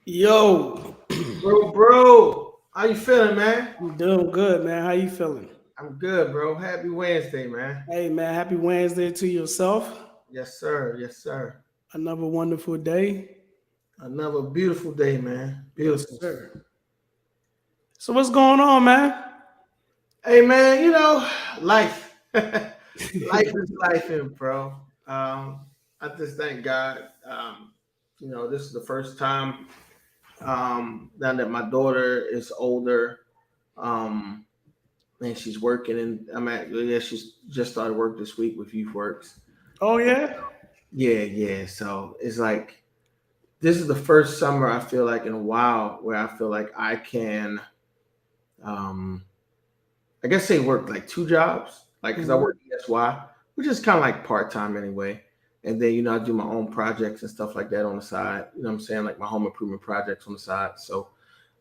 Yo, Bro, how you feeling, man? I'm doing good, man. How you feeling? I'm good, bro. Happy Wednesday, man. Hey, man. Happy Wednesday to yourself. Yes, sir. Yes, sir. Another wonderful day. Another beautiful day, man. Yes, Beautiful. sir. So what's going on, man? Hey, man. Life, life is life, bro. I just thank God. This is the first time. Now that my daughter is older, um, and she's working, and she's just started work this week with Youth Works. Oh yeah. Yeah, yeah. So it's like this is the first summer I feel like in a while where I feel like I can, um, I guess say work like two jobs, like because I Hmm. work ESY, which is kind of like part time anyway. And then I do my own projects and stuff like that on the side. You know what I'm saying? Like my home improvement projects on the side. So,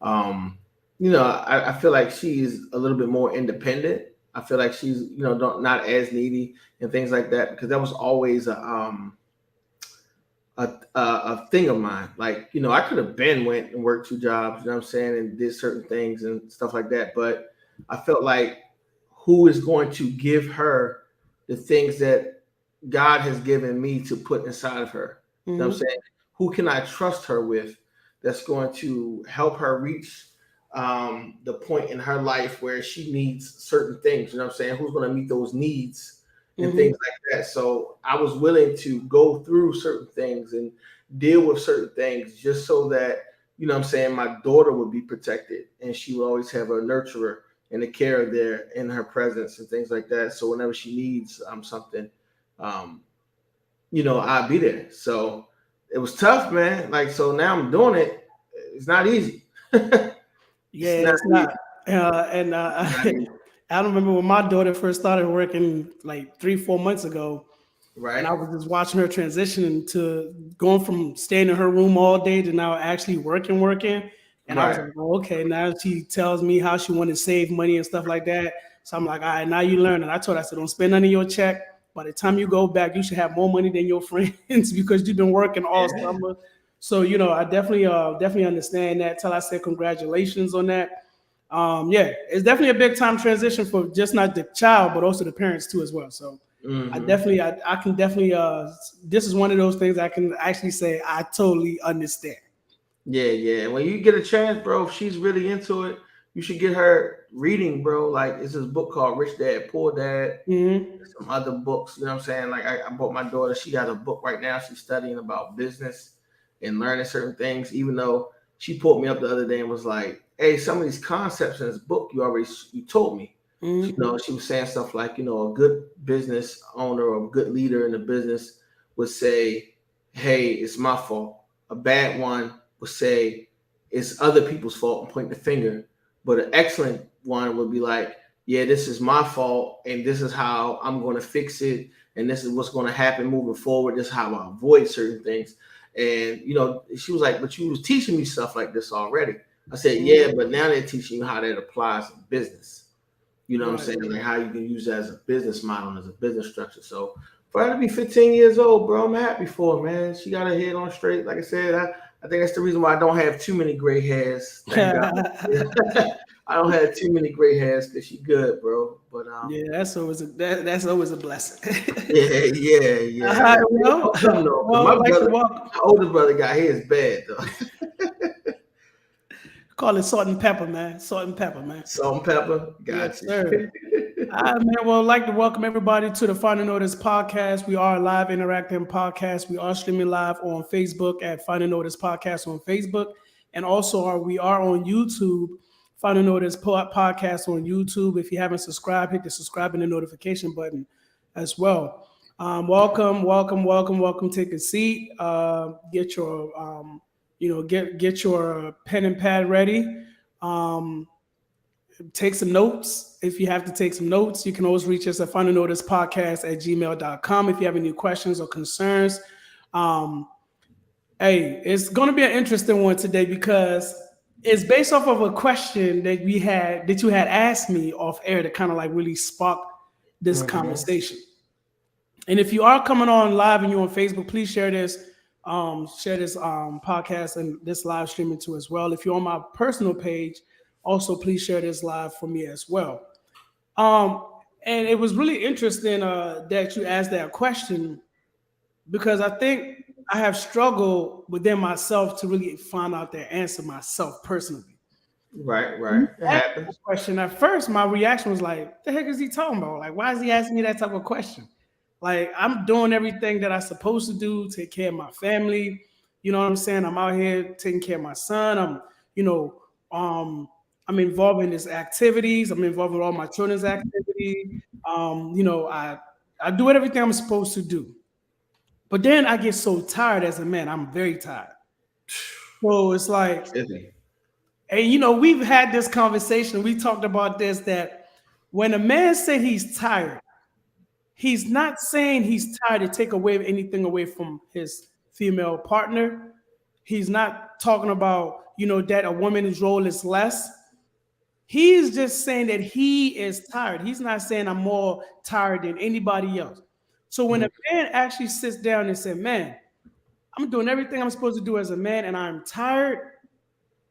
um, I feel like she's a little bit more independent. I feel like she's don't not as needy and things like that because that was always a thing of mine. Like, I could have been went and worked two jobs, you know what I'm saying, and did certain things and stuff like that. But I felt like who is going to give her the things that God has given me to put inside of her? You know what I'm Hmm. saying? Who can I trust her with that's going to help her reach the point in her life where she needs certain things? You know what I'm saying? Who's going to meet those needs and Hmm. things like that? So I was willing to go through certain things and deal with certain things just so that, what I'm saying, my daughter would be protected and she will always have a nurturer and the care there in her presence and things like that. So whenever she needs something, um, I'll be there. So it was tough, man. Like, so now I'm doing it. It's not easy. It's Yeah, not it's easy. not. And Not easy. I don't remember when my daughter first started working like 3, 4 months ago. And Right? I was just watching her transition to going from staying in her room all day to now actually working. And I was Right. like, oh, okay, now she tells me how she want to save money and stuff like that. So I'm like, all right, now you learn. And I told her, I said, don't spend none of your check. By the time you go back, you should have more money than your friends because you've been working all Yeah. summer. So, I definitely understand that. Tell I said congratulations on that. Yeah, it's definitely a big time transition for just not the child, but also the parents too as well. So Hmm. I can definitely this is one of those things I can actually say I totally understand. Yeah, yeah. When you get a chance, bro, if she's really into it, you should get her reading, bro. Like, it's this book called Rich Dad Poor Dad. Hmm. Some other books, you know what I'm saying? Like, I bought my daughter, she got a book right now. She's studying about business and learning certain things, even though she pulled me up the other day and was like, hey, some of these concepts in this book you told me. Hmm. She was saying stuff like, a good business owner or a good leader in the business would say, hey, it's my fault. A bad one would say it's other people's fault and point the finger. But an excellent one would be like, yeah, this is my fault and this is how I'm going to fix it. And this is what's going to happen moving forward. This is how I avoid certain things. And, she was like, but you was teaching me stuff like this already. I said, yeah, Hmm. but now they're teaching you how that applies in business. You know what I'm Right. saying? Like how you can use that as a business model and as a business structure. So for her to be 15 years old, bro, I'm happy for her, man. She got her head on straight. Like I said, I think that's the reason why I don't have too many gray hairs. Thank God. I don't have too many gray hairs because she good, bro. But Yeah, that's always a blessing. yeah, yeah, All yeah. right, It well, don't come though, because well, I'd like to welcome. my older brother got his bad though. Call it salt and pepper, man. Salt and pepper, man. Salt and pepper, Yes, got sir. you. All right, man. Well, I'd like to welcome everybody to the Finding Notice podcast. We are a live interactive podcast. We are streaming live on Facebook at Finding Notice Podcast on Facebook. And also we are on YouTube, Finding Notice Podcast on YouTube. If you haven't subscribed, hit the subscribe and the notification button as well. Welcome. Take a seat. Get your get your pen and pad ready. Um, Take some notes. If you have to take some notes, you can always reach us at finalnoticepodcast@gmail.com if you have any questions or concerns. Um, hey, it's going to be an interesting one today because it's based off of a question that you had asked me off air to kind of like really spark this Hmm. conversation. And if you are coming on live and you're on Facebook, please share this share this podcast and this live streaming too as well. If you're on my personal page, also please share this live for me as well. Um, and it was really interesting that you asked that question because I think I have struggled within myself to really find out the answer myself personally. Right, You right. It asked happens. that question at first, my reaction was like, "The heck is he talking about? Like, why is he asking me that type of question?" Like, I'm doing everything that I'm supposed to do, take care of my family. You know what I'm saying? I'm out here taking care of my son. You know, um, I'm involved in his activities. I'm involved in all my children's activities. I do everything I'm supposed to do. But then I get so tired as a man. I'm very tired. So it's like, Busy. and we've had this conversation. We talked about this that when a man said he's tired, he's not saying he's tired to take away anything away from his female partner. He's not talking about, that a woman's role is less. He's just saying that he is tired. He's not saying I'm more tired than anybody else. So when a Mhm. man actually sits down and says, "Man, I'm doing everything I'm supposed to do as a man and I'm tired,"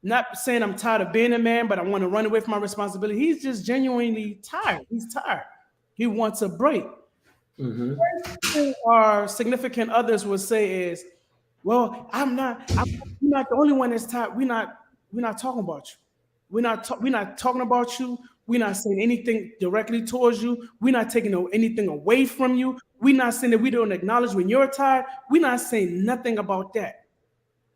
not saying I'm tired of being a man, but I want to run away from my responsibility. He's just genuinely tired. He's tired. He wants a break. Mhm. Our significant others would say is, "Well, you're not the only one that's tired. We're not talking about you. We're not talking about you. We're not saying anything directly towards you. We're not taking anything away from you. We're not saying that we don't acknowledge when you're tired. We're not saying nothing about that."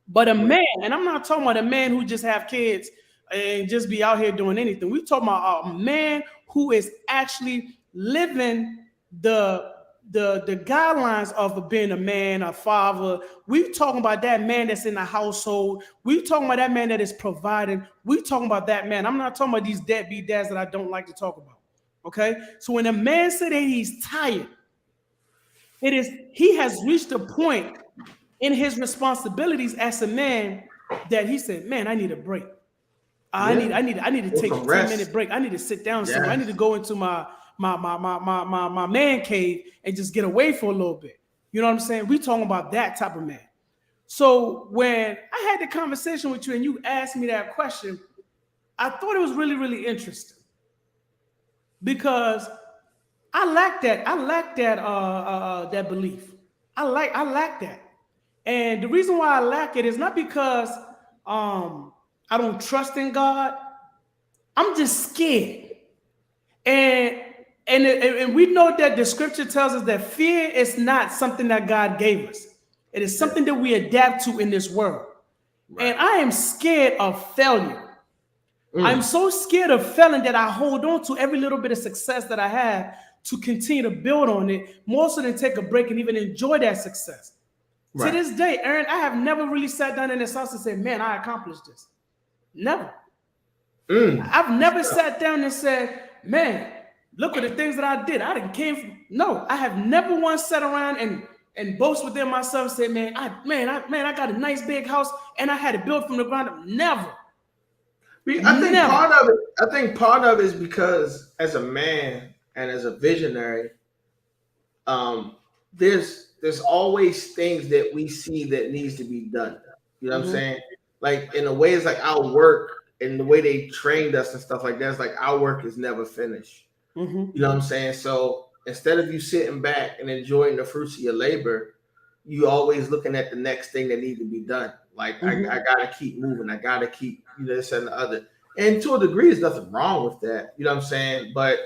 But a Right. man, and I'm not talking about a man who just have kids and just be out here doing anything. We're talking about a man who is actually living the the guidelines of being a man, a father. We talking about that man that's in the household. We talking about that man that is providing. We talking about that man. I'm not talking about these deadbeat dads that I don't like to talk about. Okay, so when a man said that he's tired, he has reached a point in his responsibilities as a man that he said, "Man, I need a break. Yeah. I need to Need take a some 10-minute rest. break. I need to sit down somewhere. I need to Yes. go into my man cave and just get away for a little bit." You know what I'm saying? We talking about that type of man. So when I had the conversation with you and you asked me that question, I thought it was really, really interesting because I lack that. I lack that belief. I lack that. And the reason why I lack it is not because I don't trust in God. I'm just scared. And and we know that the scripture tells us that fear is not something that God gave us. It is Yeah. something that we adapt to in this world. And Right. I am scared of failure. I'm Mm. so scared of failing that I hold on to every little bit of success that I have to continue to build on it more so than take a break and even enjoy that success. To Right. this day, Aaron, I have never really sat down in this house and said, "Man, I accomplished this." Never. Mm. I've never sat down and said, "Man, look at the things that I did. I didn't came from." No, I have never once sat around and boast within myself and said, I got a nice big house and I had to build from the ground up." Never. I think Never. part of it is because as a man and as a visionary, um, there's always things that we see that needs to be done. You know what I'm Mm-hmm. saying? Like in a way, it's like our work and the way they trained us and stuff like that. It's like our work is never finished. Mm-hmm. You know what I'm saying? So instead of you sitting back and enjoying the fruits of your labor, you always looking at the next thing that needs to be done. Like I Mm-hmm. gotta keep moving. I gotta keep this and the other. And to a degree, there's nothing wrong with that. You know what I'm saying? But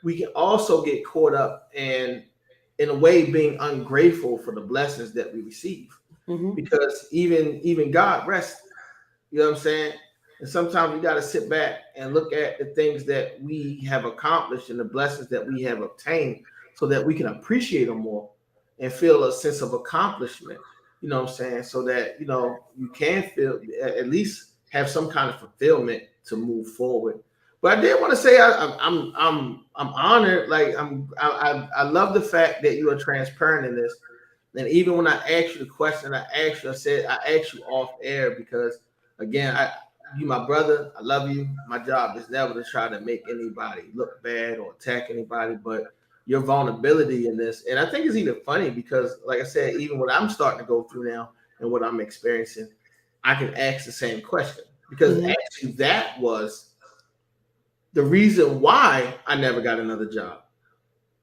we can also get caught up in a way being ungrateful for the blessings that we receive. Mm-hmm. Because even God rests. You know what I'm saying? And sometimes we got to sit back and look at the things that we have accomplished and the blessings that we have obtained so that we can appreciate them more and feel a sense of accomplishment. You know what I'm saying? So that, you can feel at least have some kind of fulfillment to move forward. But I did want to say I'm honored. Like I love the fact that you are transparent in this. And even when I asked you the question, I asked you off air because again, you my brother. I love you. My job is never to try to make anybody look bad or attack anybody, but your vulnerability in this, and I think it's even funny because, like I said, even what I'm starting to go through now, and what I'm experiencing, I can ask the same question, because actually that was the reason why I never got another job.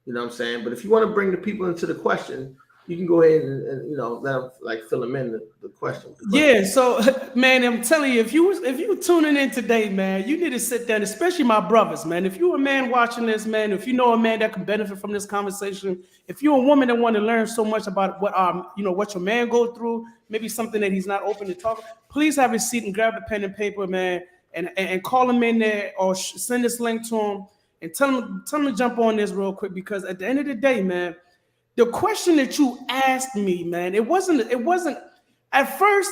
You know what I'm saying? But if you want to bring the people into the question, you can go ahead and let them fill them in the question. Yeah, so man, I'm telling you, if you tuning in today, man, you need to sit down, especially my brothers, man. If you're a man watching this, man, if you know a man that can benefit from this conversation, if you're a woman that want to learn so much about what what your man go through, maybe something that he's not open to talk, please have a seat and grab a pen and paper, man, and call him in there or send this link to him and tell him to jump on this real quick, because at the end of the day, man, the question that you asked me, man, it wasn't at first.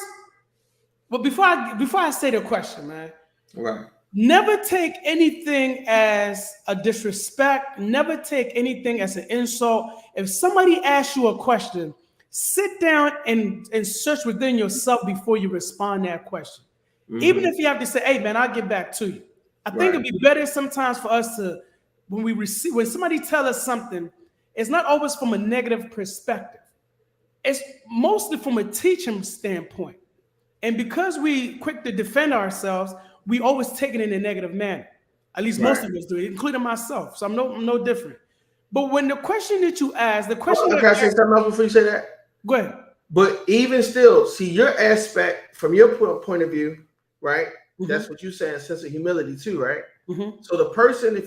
But before I say the question, man, right? Never take anything as a disrespect. Never take anything as an insult. If somebody asks you a question, sit down and search within yourself before you respond to that question. Even if you have to say, "Hey, man, I'll get back to you." I think it'd be better sometimes for us to, when somebody tells us something, it's not always from a negative perspective. It's mostly from a teaching standpoint. And because we quick to defend ourselves, we always take it in a negative manner. At least most of us do, including myself. So I'm no different. But when the question that you ask, the question can I say something else before you say that? Go ahead. But even still, see your aspect from your point of view, right? That's what you say, a sense of humility too, right? So the person,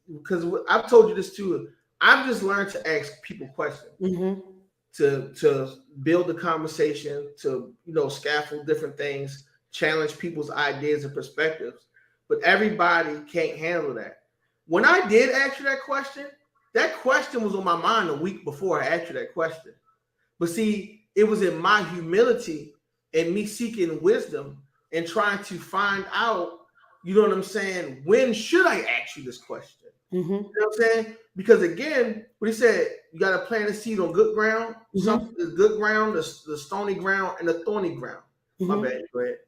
because I've told you this too, I've just learned to ask people questions to build the conversation, to scaffold different things, challenge people's ideas and perspectives. But everybody can't handle that. When I did ask you that question was on my mind a week before I asked you that question. But see, it was in my humility and me seeking wisdom and trying to find out, you know what I'm saying, when should I ask you this question? You know what I'm saying? Because again, what he said, you got to plant a seed on good ground, some the good ground, the stony ground, and the thorny ground. My bad, go ahead.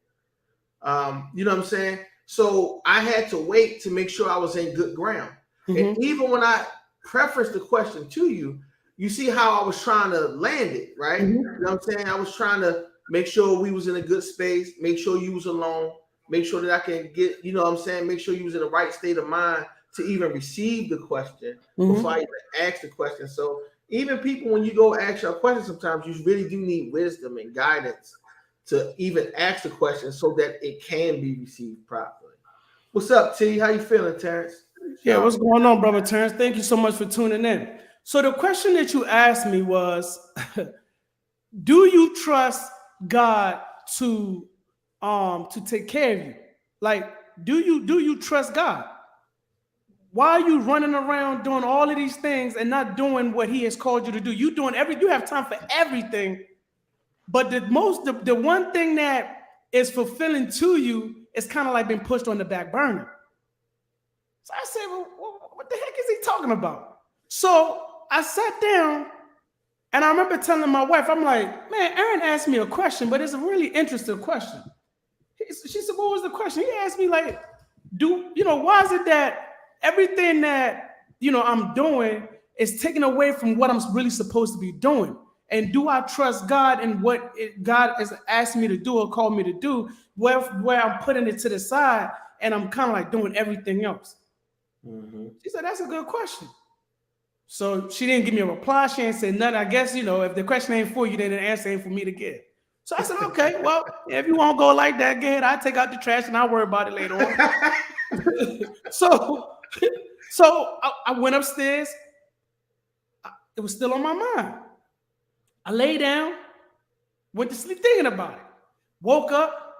You know what I'm saying? So I had to wait to make sure I was in good ground. And even when I prefaced the question to you, you see how I was trying to land it, right? You know what I'm saying? I was trying to make sure we was in a good space, make sure you was alone, make sure that I can get, you know what I'm saying, make sure you was in the right state of mind to even receive the question before I even ask the question. So even people, when you go ask your question, sometimes you really do need wisdom and guidance to even ask the question so that it can be received properly. What's up, T? How you feeling, Terrence? Yeah, what's going on, brother Terrence? Thank you so much for tuning in. So the question that you asked me was, do you trust God to take care of you? Like, do you trust God? Why are you running around doing all of these things and not doing what he has called you to do? You have time for everything. But the one thing that is fulfilling to you is kind of like being pushed on the back burner. So I said, well, what the heck is he talking about? So I sat down and I remember telling my wife, I'm like, man, Aaron asked me a question, but it's a really interesting question. She said, what was the question? He asked me, like, why is it that everything that I'm doing is taken away from what I'm really supposed to be doing? And do I trust God and what God has asked me to do or called me to do, where I'm putting it to the side and I'm kind of like doing everything else? She said, that's a good question. So she didn't give me a reply. She didn't say nothing. I guess, if the question ain't for you, then the answer ain't for me to give. So I said, okay, well, if you won't go like that, go ahead. I'll take out the trash and I'll worry about it later on. So I went upstairs. It was still on my mind. I lay down, went to sleep thinking about it. Woke up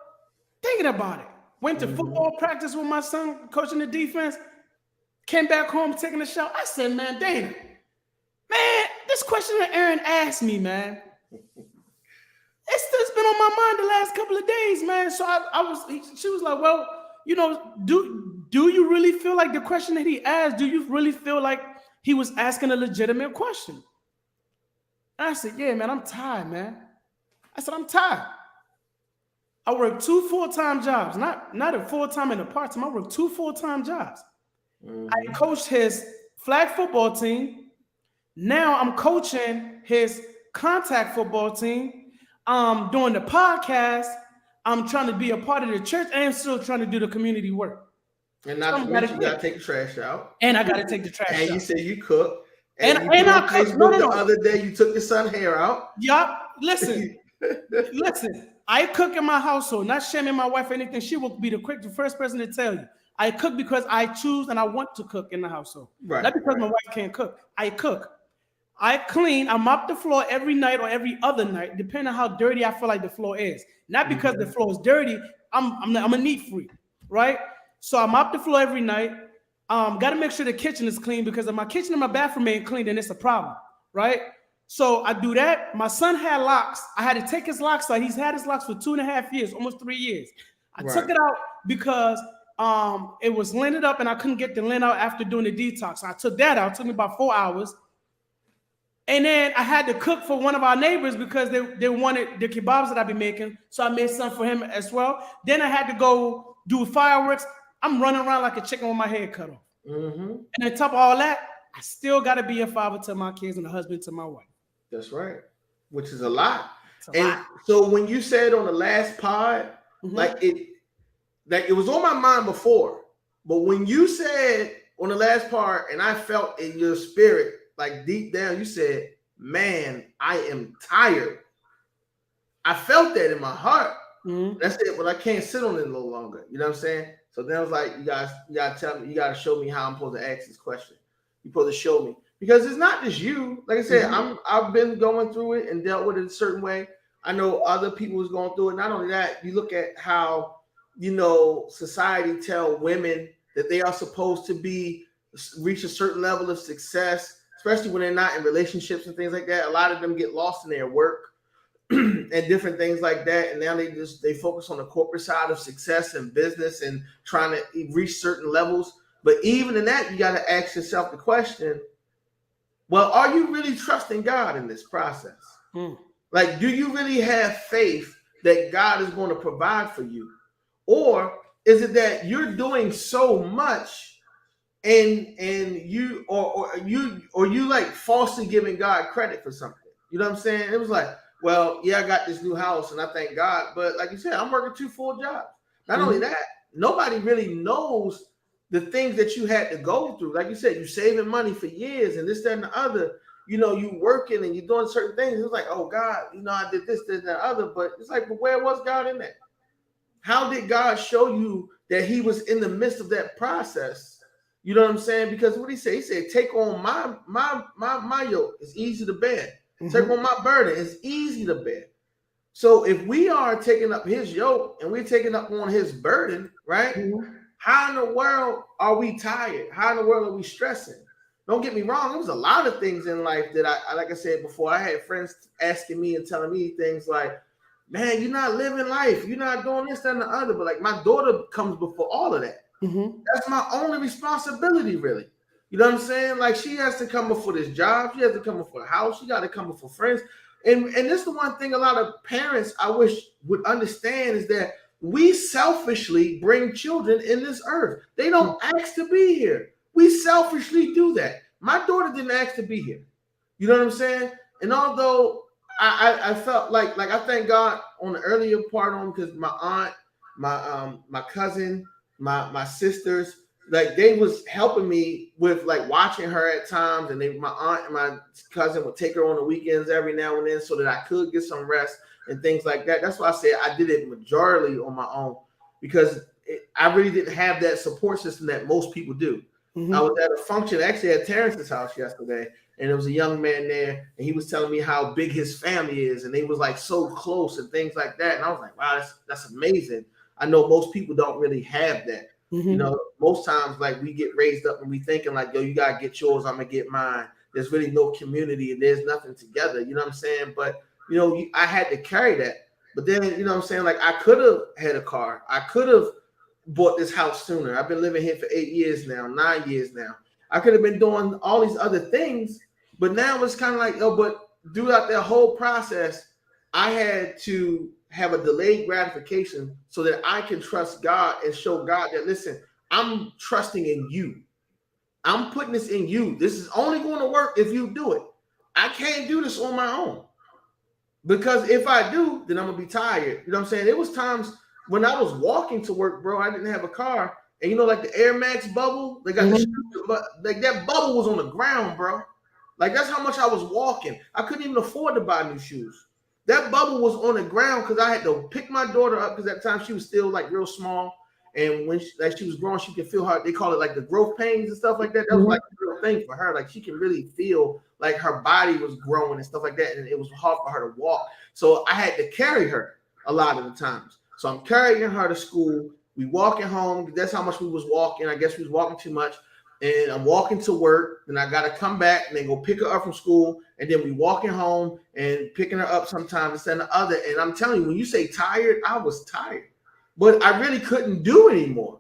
thinking about it. Went to football practice with my son, coaching the defense. Came back home, taking a shower. I said, man, Dana, man, this question that Aaron asked me, man, it's been on my mind the last couple of days, man. So she was like, well, do you really feel like the question that he asked, do you really feel like he was asking a legitimate question? And I said, yeah, man, I'm tired, man. I said, I'm tired. I work 2 full-time jobs, not a full-time and a part-time. I work 2 full-time jobs. I coached his flag football team. Now I'm coaching his contact football team. doing the podcast, I'm trying to be a part of the church and still trying to do the community work. And not to mention, you gotta take the trash out. And I gotta take the trash out. And you say you cook. And you put I on cook. Facebook the other day, you took your son's hair out. Yup. Listen. Listen. I cook in my household, not shaming my wife or anything. She will be the first person to tell you. I cook because I choose and I want to cook in the household. Right. Not because my wife can't cook. I cook. I clean. I mop the floor every night or every other night, depending on how dirty I feel like the floor is. Not because the floor is dirty. I'm a neat freak, right? So I mop the floor every night. Got to make sure the kitchen is clean, because if my kitchen and my bathroom ain't clean, then it's a problem, right? So I do that. My son had locks. I had to take his locks out. He's had his locks for 2.5 years, almost 3 years. I took it out because it was linted up and I couldn't get the lint out after doing the detox. So I took that out. It took me about 4 hours. And then I had to cook for one of our neighbors because they wanted the kebabs that I'd be making. So I made some for him as well. Then I had to go do fireworks. I'm running around like a chicken with my head cut off. And on top of all that, I still got to be a father to my kids and a husband to my wife. That's right. Which is a lot. So when you said on the last pod, like it was on my mind before, but when you said on the last part, and I felt in your spirit, like deep down, you said, man, I am tired. I felt that in my heart. That's it. But I can't sit on it a little longer. You know what I'm saying? So then I was like, you gotta tell me, you gotta show me how I'm supposed to ask this question. You're supposed to show me. Because it's not just you. Like I said, I've been going through it and dealt with it a certain way. I know other people was going through it. Not only that, you look at how, society tell women that they are supposed to reach a certain level of success, especially when they're not in relationships and things like that. A lot of them get lost in their work and different things like that. And now they focus on the corporate side of success and business and trying to reach certain levels. But even in that, you got to ask yourself the question, well, are you really trusting God in this process? Like, do you really have faith that God is going to provide for you? Or is it that you're doing so much and you like falsely giving God credit for something? You know what I'm saying? It was like, well, yeah, I got this new house and I thank God. But like you said, I'm working 2 full jobs. Not only that, nobody really knows the things that you had to go through. Like you said, you saving money for years and this, that, and the other. You working and you're doing certain things. It's like, oh God, I did this, and the other. But it's like, but where was God in that? How did God show you that He was in the midst of that process? You know what I'm saying? Because what He said? He said, take on my yoke. It's easy to bear. Take on my burden. It's easy to bear. So if we are taking up His yoke and we're taking up on His burden, right? How in the world are we tired? How in the world are we stressing? Don't get me wrong. There was a lot of things in life that I like I said before, I had friends asking me and telling me things like, man, you're not living life. You're not doing this, that, and the other. But like my daughter comes before all of that. That's my only responsibility, really. You know what I'm saying? Like she has to come before this job. She has to come before the house. She got to come before friends. And this is the one thing a lot of parents I wish would understand is that we selfishly bring children in this earth. They don't ask to be here. We selfishly do that. My daughter didn't ask to be here. You know what I'm saying? And although I felt like I thank God on the earlier part on because my aunt, my cousin, my sisters, like they was helping me with like watching her at times, and my aunt and my cousin would take her on the weekends every now and then so that I could get some rest and things like that. That's why I said I did it majority on my own because I really didn't have that support system that most people do. I was at a function actually at Terrence's house yesterday, and there was a young man there, and he was telling me how big his family is, and they was like so close and things like that. And I was like, wow, that's amazing. I know most people don't really have that. Most times like we get raised up and we thinking like, yo, you gotta get yours, I'm gonna get mine. There's really no community and there's nothing together. You know what I'm saying? But I had to carry that. But then you know what I'm saying? Like I could have had a car. I could have bought this house sooner. I've been living here for 8 years now, 9 years now. I could have been doing all these other things, but now it's kind of like, but throughout that whole process, I had to have a delayed gratification so that I can trust God and show God that, listen, I'm trusting in you. I'm putting this in you. This is only going to work if you do it. I can't do this on my own. Because if I do, then I'm gonna be tired. You know what I'm saying? It was times when I was walking to work, bro. I didn't have a car, and you know, like the Air Max bubble, they got the shoes, but like that bubble was on the ground, bro. Like that's how much I was walking. I couldn't even afford to buy new shoes. That bubble was on the ground because I had to pick my daughter up because at that time she was still like real small, and when she was growing, she could feel her. They call it like the growth pains and stuff like that. That was like a real thing for her. Like she can really feel like her body was growing and stuff like that, and it was hard for her to walk. So I had to carry her a lot of the times. So I'm carrying her to school. We walking home. That's how much we was walking. I guess we was walking too much. And I'm walking to work, and I got to come back and then go pick her up from school. And then we walking home and picking her up sometimes instead of the other. And I'm telling you, when you say tired, I was tired, but I really couldn't do anymore.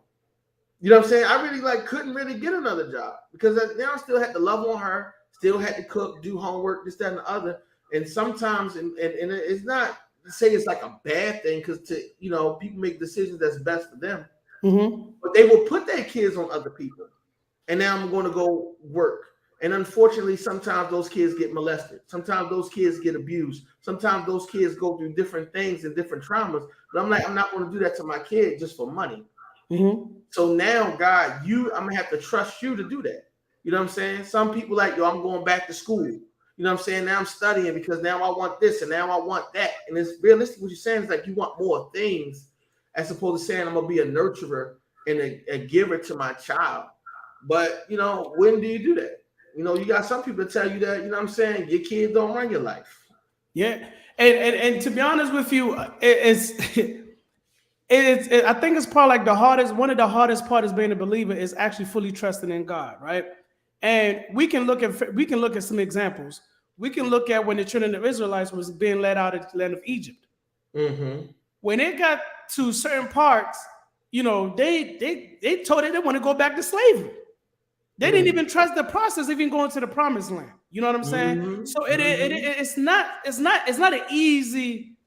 You know what I'm saying? I really couldn't really get another job because now I still had to love on her, still had to cook, do homework, this, that, and the other. And sometimes, and it's not to say it's like a bad thing because people make decisions that's best for them, but they will put their kids on other people. And now I'm going to go work. And unfortunately, sometimes those kids get molested. Sometimes those kids get abused. Sometimes those kids go through different things and different traumas. But I'm not going to do that to my kid just for money. So now, God, I'm going to have to trust you to do that. You know what I'm saying? Some people I'm going back to school. You know what I'm saying? Now I'm studying because now I want this and now I want that. And it's realistic. What you're saying is like you want more things as opposed to saying I'm going to be a nurturer and a giver to my child. But, when do you do that? You got some people tell you that, what I'm saying? Your kids don't run your life. Yeah. And to be honest with you, I think it's probably like one of the hardest part is being a believer is actually fully trusting in God, right? And we can look at some examples. We can look at when the children of Israelites was being led out of the land of Egypt. When it got to certain parts, they told they didn't want to go back to slavery. They didn't even trust the process, even going to the promised land. You know what I'm saying? So it's not an easy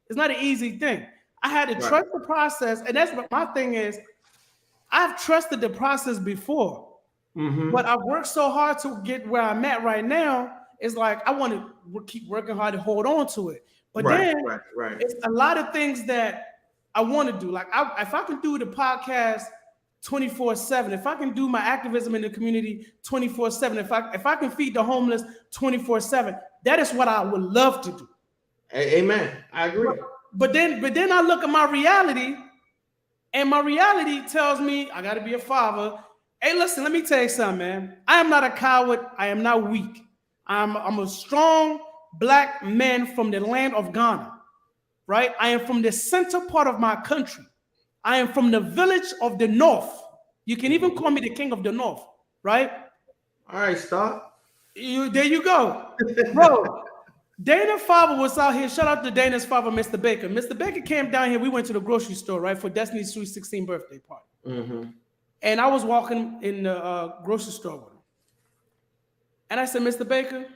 thing. I had to trust the process, and that's what my thing is. I've trusted the process before, but I've worked so hard to get where I'm at right now. It's like I want to keep working hard to hold on to it. But it's a lot of things that I want to do. Like if I can do the podcast 24/7, if I can do my activism in the community 24/7, if I can feed the homeless 24/7, that is what I would love to do. Amen. I agree. But then I look at my reality, and my reality tells me I got to be a father. Hey, listen, let me tell you something, man. I am not a coward. I am not weak. I'm a strong Black man from the land of Ghana, right? I am from the center part of my country. I am from the village of the north. You can even call me the king of the north, right? All right, stop. There you go. Bro, Dana's father was out here. Shout out to Dana's father, Mr. Baker. Mr. Baker came down here. We went to the grocery store, right, for Destiny's Sweet 16 birthday party. And I was walking in the grocery store with him. And I said, Mr. Baker,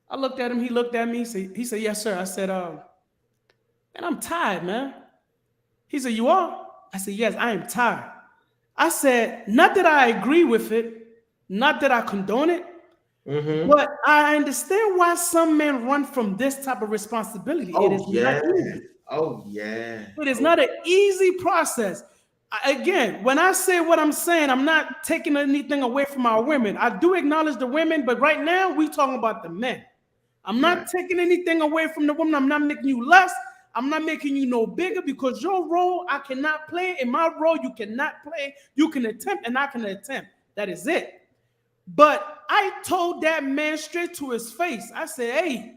I looked at him. He looked at me. He said, yes, sir. I said, man, I'm tired, man. He said, you are? I said, yes, I am tired. I said, not that I agree with it, not that I condone it, but I understand why some men run from this type of responsibility. It is not easy. It is not an easy process. Again, when I say what I'm saying, I'm not taking anything away from our women. I do acknowledge the women, but right now we're talking about the men. I'm not taking anything away from the women. I'm not making you less. I'm not making you no bigger because your role I cannot play. In my role, you cannot play. You can attempt and I can attempt. That is it. But I told that man straight to his face. I said, hey,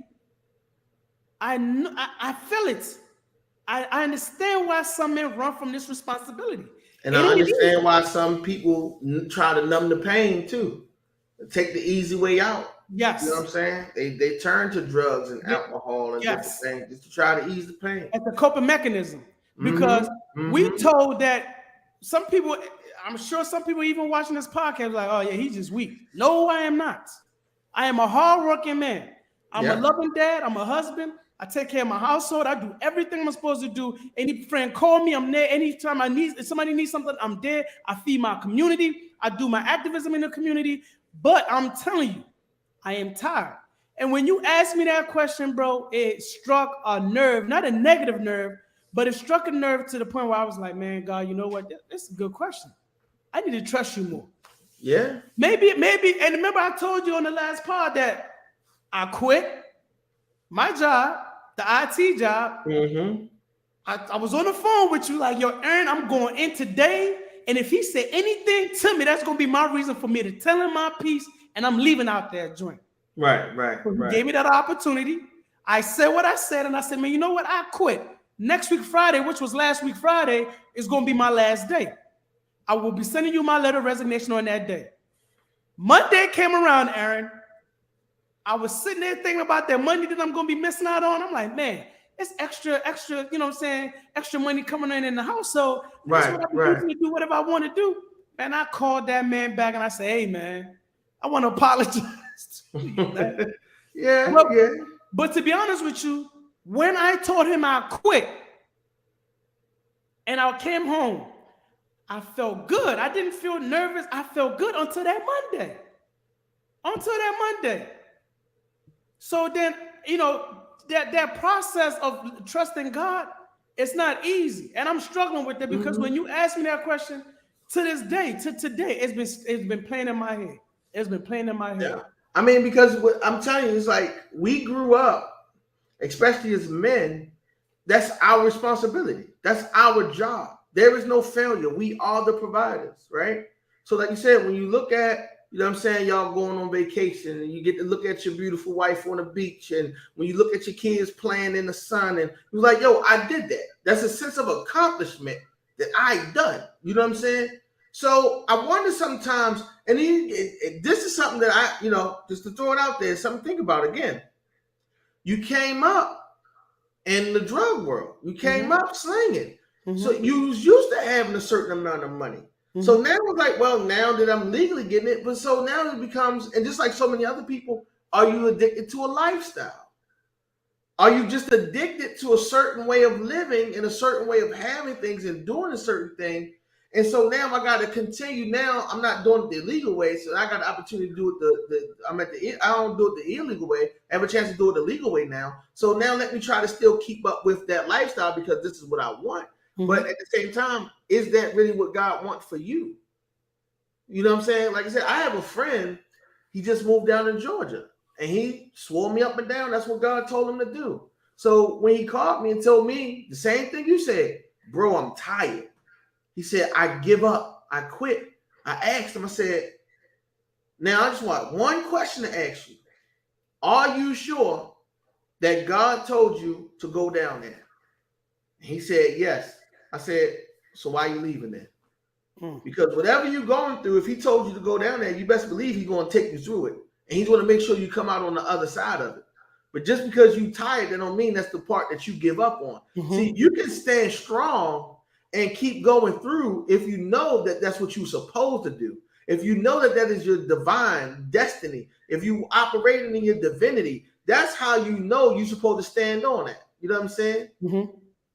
I feel it. I understand why some men run from this responsibility. And I understand why some people try to numb the pain too. Take the easy way out. Yes. You know what I'm saying? They turn to drugs and alcohol and different things just to try to ease the pain. It's a coping mechanism. Because we told that some people, I'm sure some people even watching this podcast like, oh yeah, he's just weak. No, I am not. I am a hardworking man. I'm a loving dad. I'm a husband. I take care of my household. I do everything I'm supposed to do. Any friend call me, I'm there. Anytime if somebody needs something, I'm there. I feed my community. I do my activism in the community. But I'm telling you, I am tired. And when you asked me that question, bro, it struck a nerve, not a negative nerve, but it struck a nerve to the point where I was like, man, God, you know what? This is a good question. I need to trust you more. Yeah. Maybe. And remember, I told you on the last pod that I quit my job, the IT job. Mm-hmm. I was on the phone with you like, yo, Aaron, I'm going in today. And if he said anything to me, that's going to be my reason for me to tell him my piece. And I'm leaving out that joint. Right. He gave me that opportunity. I said what I said. And I said, man, you know what? I quit. Next week, Friday, which was last week, Friday, is going to be my last day. I will be sending you my letter of resignation on that day. Monday came around, Aaron. I was sitting there thinking about that money that I'm going to be missing out on. I'm like, man, it's extra, you know what I'm saying? Extra money coming in the house. So that's what I'm using to do whatever I want to do. Man, I called that man back and I said, hey, man, I want to apologize to you, man. Yeah. But to be honest with you, when I told him I quit and I came home, I felt good. I didn't feel nervous. I felt good until that Monday. So then, you know, that process of trusting God, it's not easy. And I'm struggling with it because when you ask me that question, to this day, to today, it's been playing in my head. It's been playing in my head. Yeah. I mean, because I'm telling you, it's like we grew up, especially as men, that's our responsibility. That's our job. There is no failure. We are the providers, right? So like you said, when you look at, you know what I'm saying, y'all going on vacation and you get to look at your beautiful wife on the beach, and when you look at your kids playing in the sun, and you're like, yo, I did that. That's a sense of accomplishment that I done. You know what I'm saying? So I wonder sometimes, and this is something that I, you know, just to throw it out there, something to think about again. You came up in the drug world. You came up slinging. So you was used to having a certain amount of money. So now it's like, well, now that I'm legally getting it, but so now it becomes, and just like so many other people, are you addicted to a lifestyle? Are you just addicted to a certain way of living and a certain way of having things and doing a certain thing? And so now I got to continue. Now I'm not doing it the illegal way, so I got the opportunity to do it I don't do it the illegal way. I have a chance to do it the legal way now. So now let me try to still keep up with that lifestyle because this is what I want. But at the same time, is that really what God wants for you? You know what I'm saying? Like I said, I have a friend, he just moved down in Georgia, and he swore me up and down. That's what God told him to do. So when he called me and told me the same thing you said, bro, I'm tired. He said, I give up. I quit. I asked him, I said, now I just want one question to ask you. Are you sure that God told you to go down there? He said, yes. I said, so why are you leaving then? Because whatever you're going through, if he told you to go down there, you best believe he's going to take you through it. And he's going to make sure you come out on the other side of it. But just because you're tired, that don't mean that's the part that you give up on. See, you can stand strong and keep going through if you know that that's what you're supposed to do. If you know that that is your divine destiny, if you operating in your divinity, that's how you know you're supposed to stand on it. You know what I'm saying?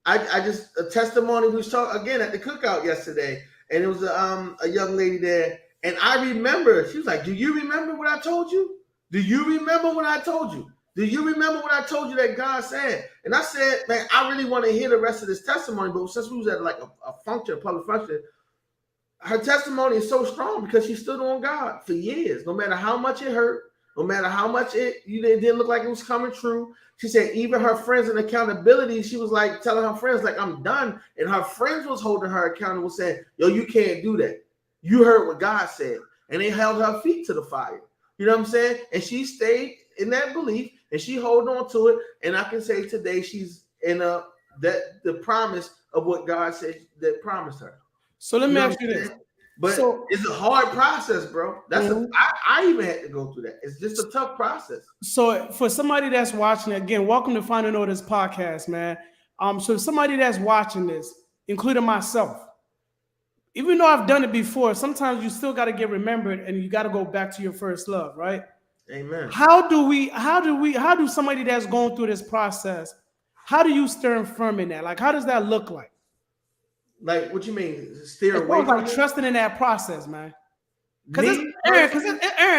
I just, a testimony, we was talking again at the cookout yesterday, and it was a young lady there, and I remember, she was like, do you remember what I told you? Do you remember what I told you? Do you remember what I told you that God said? And I said, man, I really want to hear the rest of this testimony, but since we was at like a function, a public function, her testimony is so strong because she stood on God for years, no matter how much it hurt, no matter how much it didn't look like it was coming true. She said even her friends in accountability, she was like telling her friends, like, I'm done. And her friends was holding her accountable, saying, yo, you can't do that. You heard what God said. And they held her feet to the fire. You know what I'm saying? And she stayed in that belief and she held on to it. And I can say today she's in the promise of what God said that promised her. So let me ask you this. But it's a hard process, bro. That's I even had to go through that. It's just a tough process. So for somebody that's watching, again, welcome to Finding Orders podcast, man. So somebody that's watching this, including myself, even though I've done it before, sometimes you still got to get remembered and you got to go back to your first love, right? Amen. How do somebody that's going through this process, how do you stand firm in that? Like, how does that look like? Like, what you mean? Steer away from like trusting in that process, man. Aaron,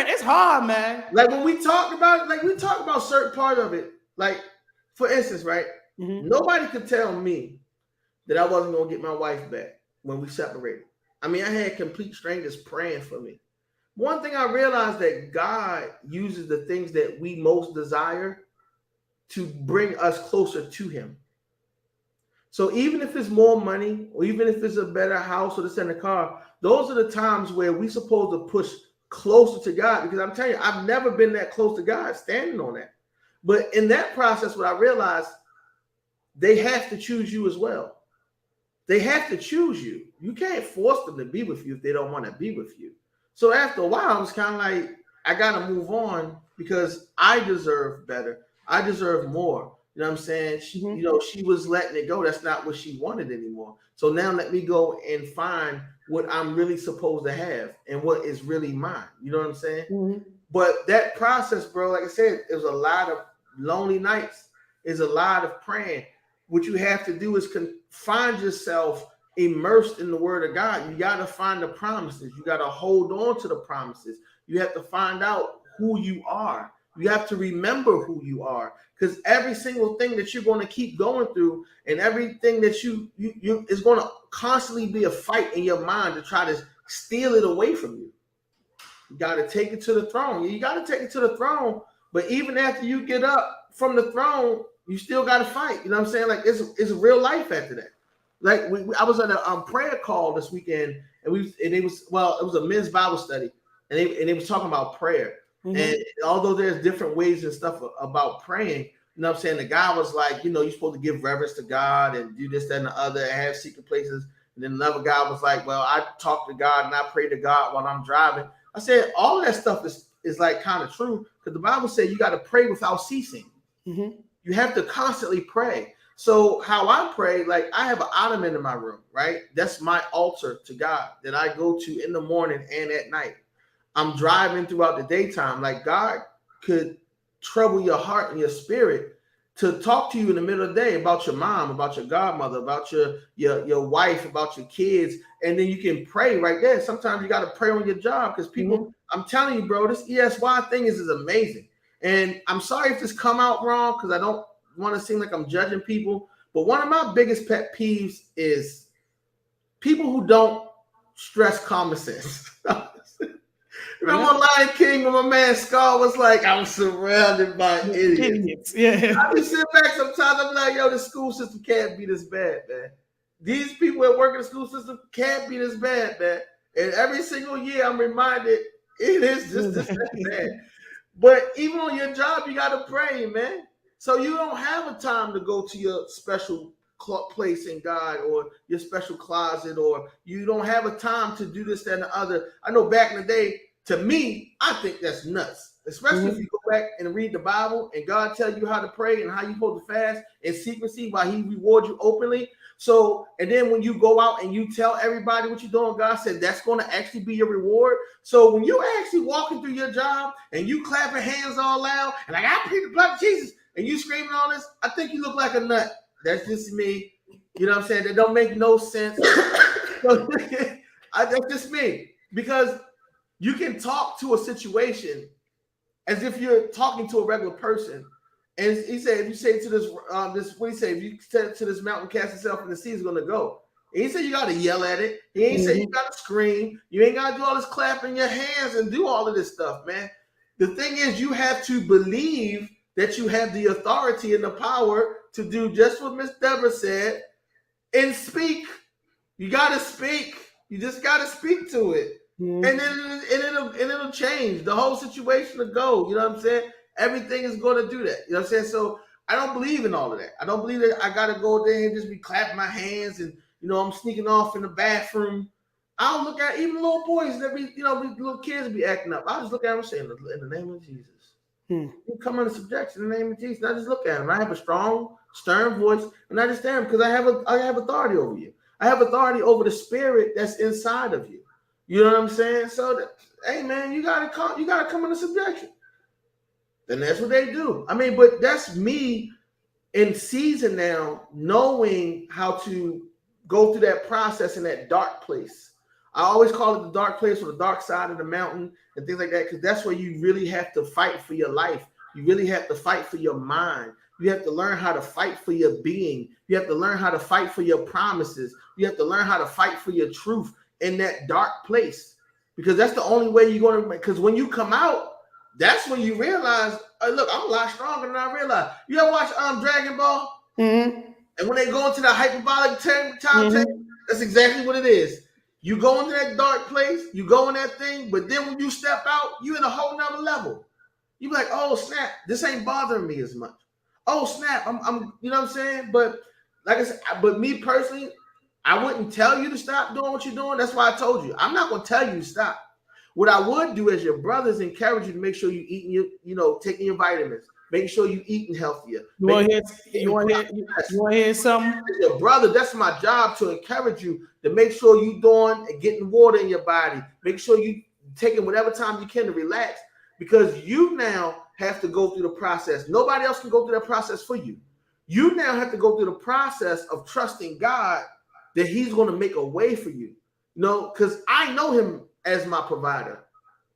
it's hard, man. Like when we talked about it, like we talked about certain part of it. Like, for instance, right? Mm-hmm. Nobody could tell me that I wasn't gonna get my wife back when we separated. I mean, I had complete strangers praying for me. One thing I realized that God uses the things that we most desire to bring us closer to him. So even if it's more money, or even if it's a better house or this and the car, those are the times where we're supposed to push closer to God. Because I'm telling you, I've never been that close to God standing on that. But in that process, what I realized, they have to choose you as well. They have to choose you. You can't force them to be with you if they don't want to be with you. So after a while, I was kind of like, I got to move on because I deserve better. I deserve more. You know what I'm saying? She was letting it go. That's not what she wanted anymore. So now let me go and find what I'm really supposed to have and what is really mine. You know what I'm saying? Mm-hmm. But that process, bro, like I said, it was a lot of lonely nights. It's a lot of praying. What you have to do is find yourself immersed in the word of God. You got to find the promises. You got to hold on to the promises. You have to find out who you are. You have to remember who you are, because every single thing that you're going to keep going through and everything that you is going to constantly be a fight in your mind to try to steal it away from you. You got to take it to the throne. You got to take it to the throne. But even after you get up from the throne, you still got to fight. You know what I'm saying? Like it's real life after that. Like I was on a prayer call this weekend, and it was a men's Bible study, and they was talking about prayer. Mm-hmm. And although there's different ways and stuff about praying, you know what I'm saying? The guy was like, you're supposed to give reverence to God and do this, that, and the other, and have secret places. And then another guy was like, well, I talk to God and I pray to God while I'm driving. I said, all of that stuff is like kind of true, because the Bible said you got to pray without ceasing. Mm-hmm. You have to constantly pray. So how I pray, like I have an ottoman in my room, right? That's my altar to God that I go to in the morning and at night. I'm driving throughout the daytime. Like God could trouble your heart and your spirit to talk to you in the middle of the day about your mom, about your godmother, about your wife, about your kids. And then you can pray right there. Sometimes you got to pray on your job, because people, mm-hmm. I'm telling you, bro, this ESY thing is amazing. And I'm sorry if this come out wrong, because I don't want to seem like I'm judging people. But one of my biggest pet peeves is people who don't stress common sense. Remember Lion King when my man Scar was like, I was surrounded by idiots. Yeah. I be sitting back sometimes, I'm like, yo, the school system can't be this bad, man. These people that work in the school system can't be this bad, man. And every single year I'm reminded it is just this bad. But even on your job, you got to pray, man. So you don't have a time to go to your special place in God or your special closet, or you don't have a time to do this, that, and the other. I know back in the day, to me, I think that's nuts, especially if you go back and read the Bible and God tell you how to pray and how you supposed to fast in secrecy while he reward you openly. So, and then when you go out and you tell everybody what you're doing, God said that's going to actually be your reward. So when you actually walking through your job and you clapping hands all loud and like, I plead the blood of Jesus, and you screaming all this, I think you look like a nut. That's just me. You know what I'm saying? That don't make no sense. That's just me. Because you can talk to a situation as if you're talking to a regular person. And he said, if you say to this, what he say? If you say to this mountain, cast itself in the sea, it's going to go. He ain't say you got to yell at it. He ain't say you got to scream. You ain't got to do all this clapping your hands and do all of this stuff, man. The thing is, you have to believe that you have the authority and the power to do just what Miss Deborah said and speak. You got to speak. You just got to speak to it. And then it'll change. The whole situation will go. You know what I'm saying? Everything is going to do that. You know what I'm saying? So I don't believe in all of that. I don't believe that I got to go there and just be clapping my hands and, I'm sneaking off in the bathroom. I'll look at even little boys that be, little kids be acting up. I'll just look at them and say, in the name of Jesus. You come under subjection in the name of Jesus. And I just look at them. I have a strong, stern voice, and I just stand because I have authority over you. I have authority over the spirit that's inside of you. You know what I'm saying? So, hey man, you gotta come into subjection. And that's what they do. I mean, but that's me in season now, knowing how to go through that process in that dark place. I always call it the dark place or the dark side of the mountain and things like that, because that's where you really have to fight for your life. You really have to fight for your mind. You have to learn how to fight for your being. You have to learn how to fight for your promises. You have to learn how to fight for your truth in that dark place, because that's the only way you're going to, because when you come out, that's when you realize, hey, look, I'm a lot stronger than I realized. You ever watch Dragon Ball? Mm-hmm. And when they go into the hyperbolic time, that's exactly what it is. You go into that dark place, you go in that thing, but then when you step out, you in a whole nother level. You be like, oh snap, this ain't bothering me as much. Oh snap, I'm you know what I'm saying? But like I said, but me personally, I wouldn't tell you to stop doing what you're doing. That's why I told you. I'm not gonna tell you to stop. What I would do as your brothers encourage you to make sure you eating your, taking your vitamins, making sure you eating healthier. You want to hear something? As your brother, that's my job, to encourage you to make sure you doing and getting water in your body. Make sure you taking whatever time you can to relax, because you now have to go through the process. Nobody else can go through that process for you. You now have to go through the process of trusting God that He's going to make a way for you. Because I know Him as my provider.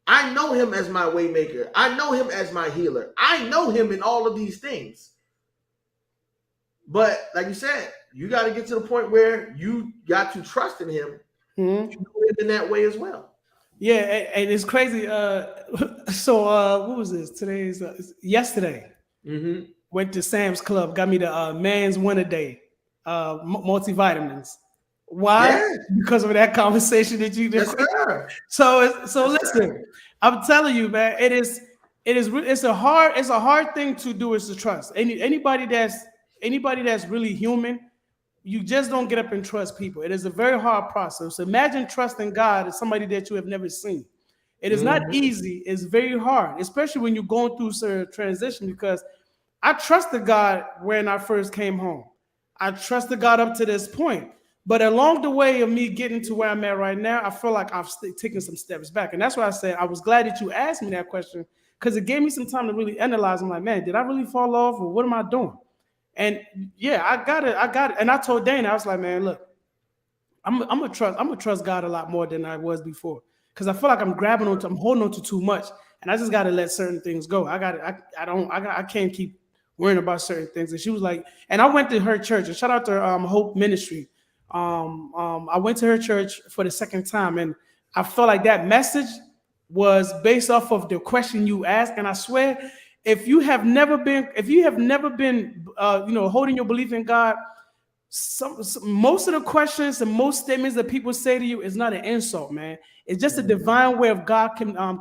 I know Him as my way maker. I know Him as my healer. I know Him in all of these things. But like you said, you got to get to the point where you got to trust in Him in that way as well. Yeah, and it's crazy. So what was this? Today's yesterday. Went to Sam's Club, got me the Man's One a Day multivitamins. Why? Yes. Because of that conversation that you did. Yes, so listen, I'm telling you, man, it's a hard thing to do, is to trust. Anybody that's really human, you just don't get up and trust people. It is a very hard process. So imagine trusting God as somebody that you have never seen. It is not easy. It's very hard, especially when you're going through a transition, because I trusted God when I first came home. I trusted God up to this point. But along the way of me getting to where I'm at right now, I feel like I've taken some steps back. And that's why I said I was glad that you asked me that question, because it gave me some time to really analyze. I'm like, man, did I really fall off, or what am I doing? And yeah, I got it. And I told Dana, I was like, man, look, I'm gonna trust God a lot more than I was before, because I feel like I'm holding on to too much, and I just got to let certain things go. I can't keep worrying about certain things. And she was like, and I went to her church, and shout out to Hope Ministry. I went to her church for the second time, and I felt like that message was based off of the question you asked. And I swear, if you have never been holding your belief in God, most of the questions and most statements that people say to you is not an insult, man. It's just a divine way of God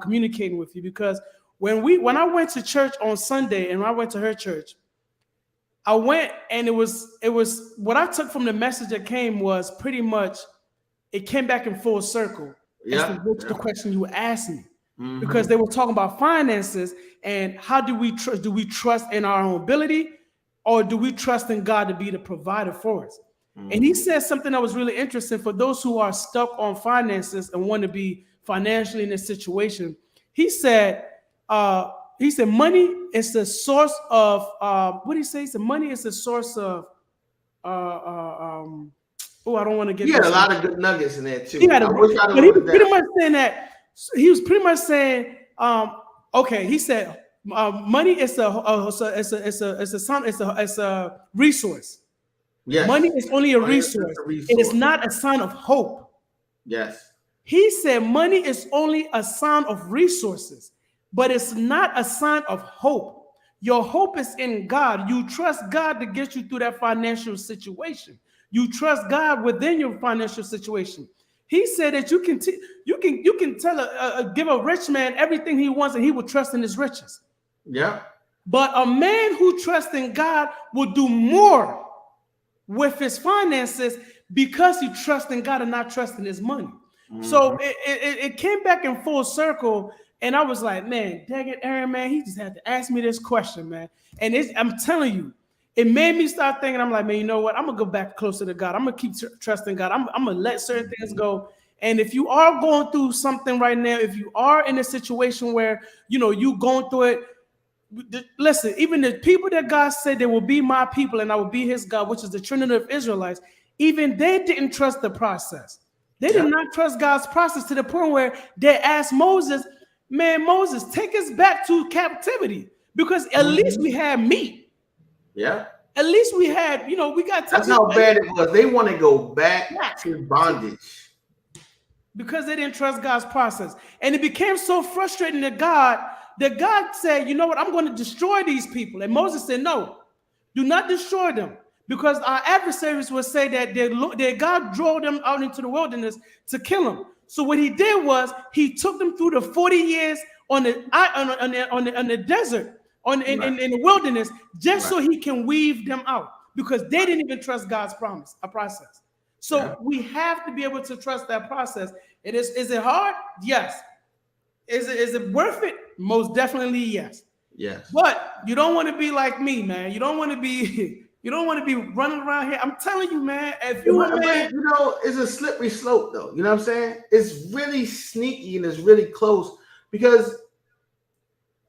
communicating with you. Because when I went to church on Sunday, and I went to her church, I went, and it was what I took from the message that came was pretty much, it came back in full circle. The question you asked me, because they were talking about finances and how do we trust? Do we trust in our own ability, or do we trust in God to be the provider for us? And he said something that was really interesting for those who are stuck on finances and want to be financially in a situation. He said, money is the source of what did he say? He said money is the source of I don't want to get. He had a lot of good nuggets in there too. He was pretty much saying that. He was pretty much saying, okay. He said, money is a resource. Yes. Money is only a resource. It is not a sign of hope. Yes. He said money is only a sign of resources, but it's not a sign of hope. Your hope is in God. You trust God to get you through that financial situation. You trust God within your financial situation. He said that you can give a rich man everything he wants, and he will trust in his riches. Yeah. But a man who trusts in God will do more with his finances, because he trusts in God and not trusting his money. So it came back in full circle. And I was like, man, dang it, Aaron, man, he just had to ask me this question, man. And I'm telling you, it made me start thinking. I'm like, man, you know what? I'm going to go back closer to God. I'm going to keep trusting God. I'm going to let certain things go. And if you are going through something right now, if you are in a situation where, you going through it, listen, even the people that God said they will be my people and I will be his God, which is the Trinity of Israelites, even they didn't trust the process. They did not trust God's process to the point where they asked Moses, man, Moses, take us back to captivity because at least we had meat. Yeah. At least we had, we got. That's how bad it was. They want to go back to bondage because they didn't trust God's process, and it became so frustrating that God said, you know what, I'm going to destroy these people, and Moses said, no, do not destroy them. Because our adversaries will say that God drove them out into the wilderness to kill them. So what he did was he took them through the 40 years on the desert, in the wilderness, just so he can weave them out. Because they didn't even trust God's process. So we have to be able to trust that process. Is it hard? Yes. Is it worth it? Most definitely yes. Yes. But you don't want to be like me, man. You don't want to be running around here. I'm telling you, man. If you man, it's a slippery slope, though. You know what I'm saying? It's really sneaky and it's really close because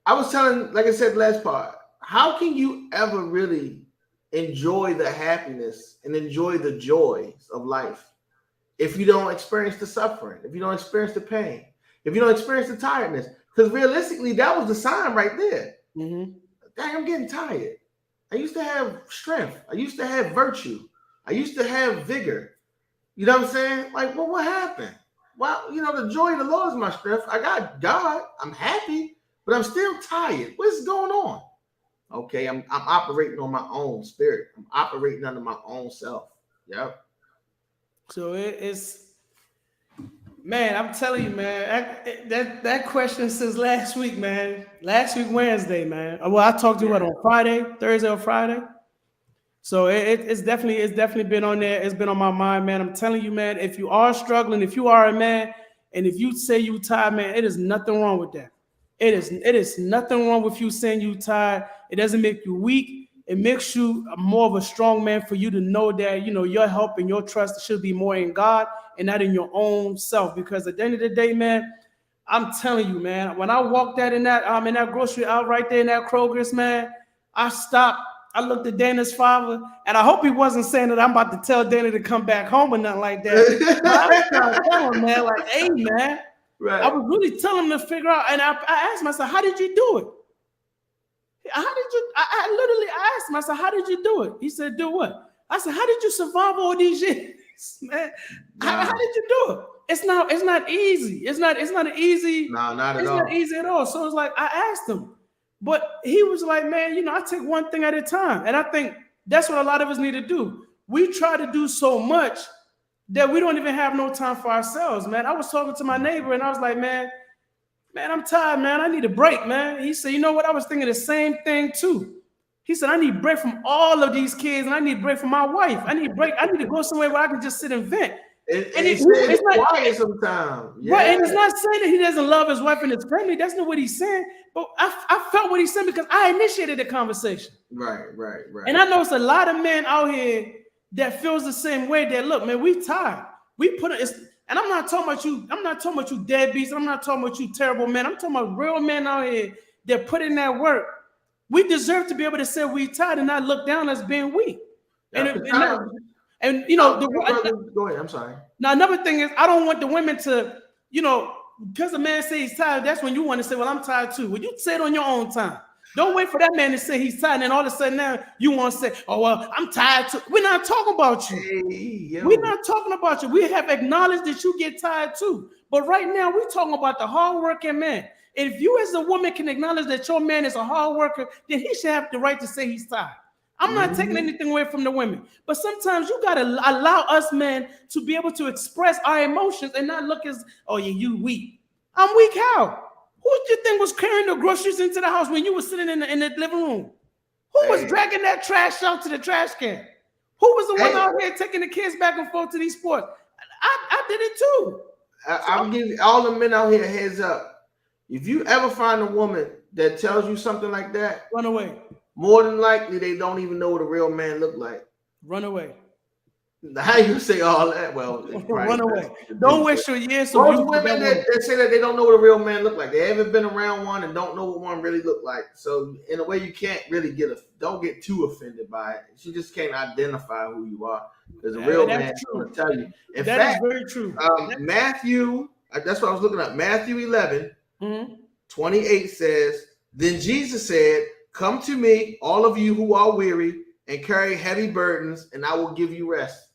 I was telling, like I said, last part. How can you ever really enjoy the happiness and enjoy the joys of life if you don't experience the suffering, if you don't experience the pain, if you don't experience the tiredness? Because realistically, that was the sign right there. Mm-hmm. Dang, I'm getting tired. I used to have strength. I used to have virtue. I used to have vigor. You know what I'm saying? Like, well, what happened? Well, the joy of the Lord is my strength. I got God. I'm happy, but I'm still tired. What's going on? Okay, I'm operating on my own spirit. I'm operating under my own self. Yep. So it's, man, I'm telling you, man, that question since last week, man. Last week, Wednesday, man. Well, I talked to you on Thursday or Friday. So it's definitely been on there. It's been on my mind, man. I'm telling you, man, if you are struggling, if you are a man, and if you say you tired, man, it is nothing wrong with that. It is nothing wrong with you saying you tired. It doesn't make you weak. It makes you more of a strong man for you to know that, your help and your trust should be more in God and not in your own self. Because at the end of the day, man, I'm telling you, man, when I walked out in that grocery out right there in that Kroger's, man, I stopped. I looked at Dana's father, and I hope he wasn't saying that I'm about to tell Dana to come back home or nothing like that. But I was trying to tell him, man, like, hey, man. Right. I was really telling him to figure out, and I asked myself, how did you do it? I literally asked him, I said, how did you do it? He said, do what? I said, how did you survive all these years, man? How did you do it? It's not easy. It's not easy. No, not at all. It's not easy at all. So it's like, I asked him, but he was like, man, I take one thing at a time. And I think that's what a lot of us need to do. We try to do so much that we don't even have no time for ourselves, man. I was talking to my neighbor and I was like, man, I'm tired, man. I need a break, man. He said, you know what? I was thinking the same thing too. He said, I need a break from all of these kids and I need a break from my wife. I need a break. I need to go somewhere where I can just sit and vent. It's quiet sometimes. Yeah. Right, and it's not saying that he doesn't love his wife and his family. That's not what he's saying. But I felt what he's saying because I initiated the conversation. Right. And I know it's a lot of men out here that feels the same way. That look, man, we tired. We put it. And I'm not talking about you. I'm not talking about you deadbeats. I'm not talking about you terrible men. I'm talking about real men out here that put in that work. We deserve to be able to say we tired and not look down as being weak. Yeah, and go ahead. I'm sorry. Now another thing is I don't want the women to, because a man says he's tired. That's when you want to say, well, I'm tired too. Well, you say it on your own time. Don't wait for that man to say he's tired, and then all of a sudden now you want to say, oh, well, I'm tired too. We're not talking about you. We're not talking about you. We have acknowledged that you get tired too. But right now we're talking about the hardworking man. If you as a woman can acknowledge that your man is a hard worker, then he should have the right to say he's tired. I'm not taking anything away from the women. But sometimes you got to allow us men to be able to express our emotions and not look as, oh, yeah, you weak. I'm weak how? Who do you think was carrying the groceries into the house when you were sitting in the living room? Who was dragging that trash out to the trash can? Who was the one out here taking the kids back and forth to these sports? I did it too. I'm giving all the men out here a heads up. If you ever find a woman that tells you something like that, run away. More than likely, they don't even know what a real man look like. Run away. How you say all that? Well, Run away. Don't waste your years. So most beautiful women that say that they don't know what a real man look like. They haven't been around one and don't know what one really look like. So in a way, you can't really don't get too offended by it. You just can't identify who you are because a real man is going to tell you. In fact, is very true. Matthew, that's what I was looking at. Matthew 11, 28 says, "Then Jesus said, 'Come to me, all of you who are weary and carry heavy burdens, and I will give you rest.'"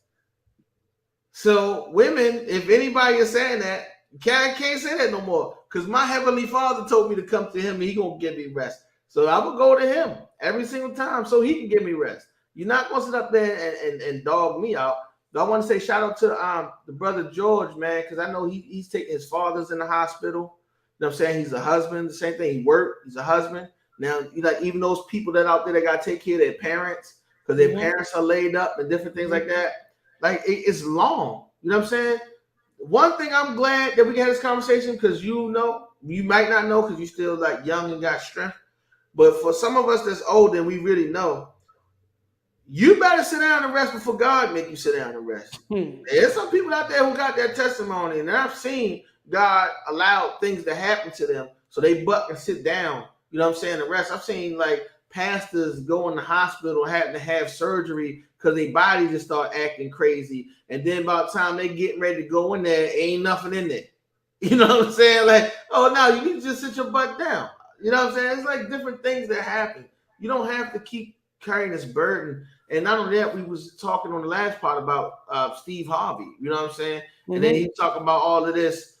So women, if anybody is saying that, can't say that no more. Because my heavenly Father told me to come to him and he gonna give me rest. So I will go to him every single time so he can give me rest. You're not gonna sit up there and dog me out. But I want to say shout out to the brother George, man, because I know he's taking his father's in the hospital. You know what I'm saying? He's a husband, the same thing. He worked, he's a husband. Now, even those people that out there that gotta take care of their parents because their parents are laid up and different things like that. Like it's long, you know what I'm saying? One thing I'm glad that we had this conversation because you might not know because you're still like young and got strength. But for some of us that's old and we really know, you better sit down and rest before God make you sit down and rest. There's some people out there who got that testimony, and I've seen God allow things to happen to them so they buck and sit down. You know what I'm saying? And rest. I've seen like pastors go in the hospital having to have surgery because their body just start acting crazy. And then by the time they getting ready to go in there, ain't nothing in there. You know what I'm saying? Like, oh, no, you need to just sit your butt down. You know what I'm saying? It's like different things that happen. You don't have to keep carrying this burden. And not only that, we was talking on the last part about Steve Harvey. You know what I'm saying? And then he's talking about all of this.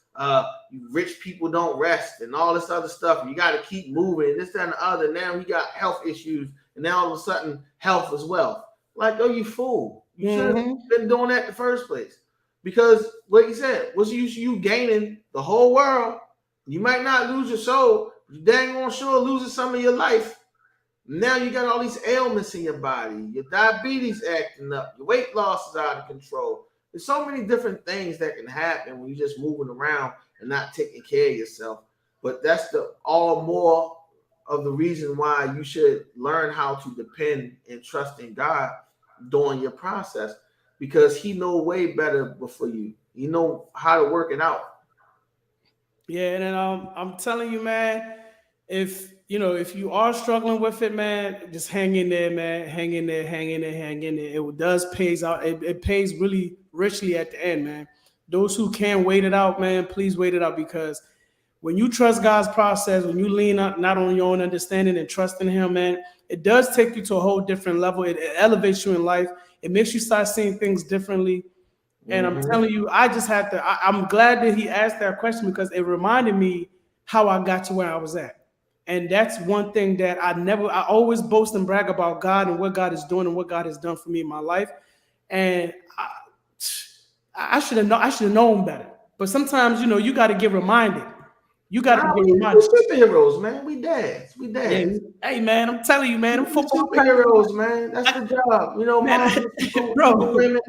Rich people don't rest and all this other stuff. You got to keep moving. This, that, and the other. Now he got health issues. And now all of a sudden, health is wealth. Like, oh, you fool. You should have been doing that in the first place. Because what you said, what's the use of you gaining the whole world? You might not lose your soul, but you dang on sure losing some of your life. Now you got all these ailments in your body. Your diabetes acting up. Your weight loss is out of control. There's so many different things that can happen when you're just moving around and not taking care of yourself. But that's all more of the reason why you should learn how to depend and trust in God during your process, because he know way better before you. He know how to work it out. Yeah, and I'm telling you, man, if you are struggling with it, man, just hang in there, man. Hang in there. It does pays out. It pays really richly at the end, man. Those who can wait it out, man, please wait it out, because when you trust God's process, when you lean up not on your own understanding and trust in him, man, it does take you to a whole different level. It elevates you in life. It makes you start seeing things differently. And I'm telling you, I just had to, I'm glad that he asked that question, because it reminded me how I got to where I was at. And that's one thing that I always boast and brag about God and what God is doing and what God has done for me in my life. And I should have known better. But sometimes, you got to get reminded. You got to get reminded. We're superheroes, man. We dads. Yeah. Hey, man, I'm telling you, man. I'm superheroes, man. That's the job. Man, bro. Women,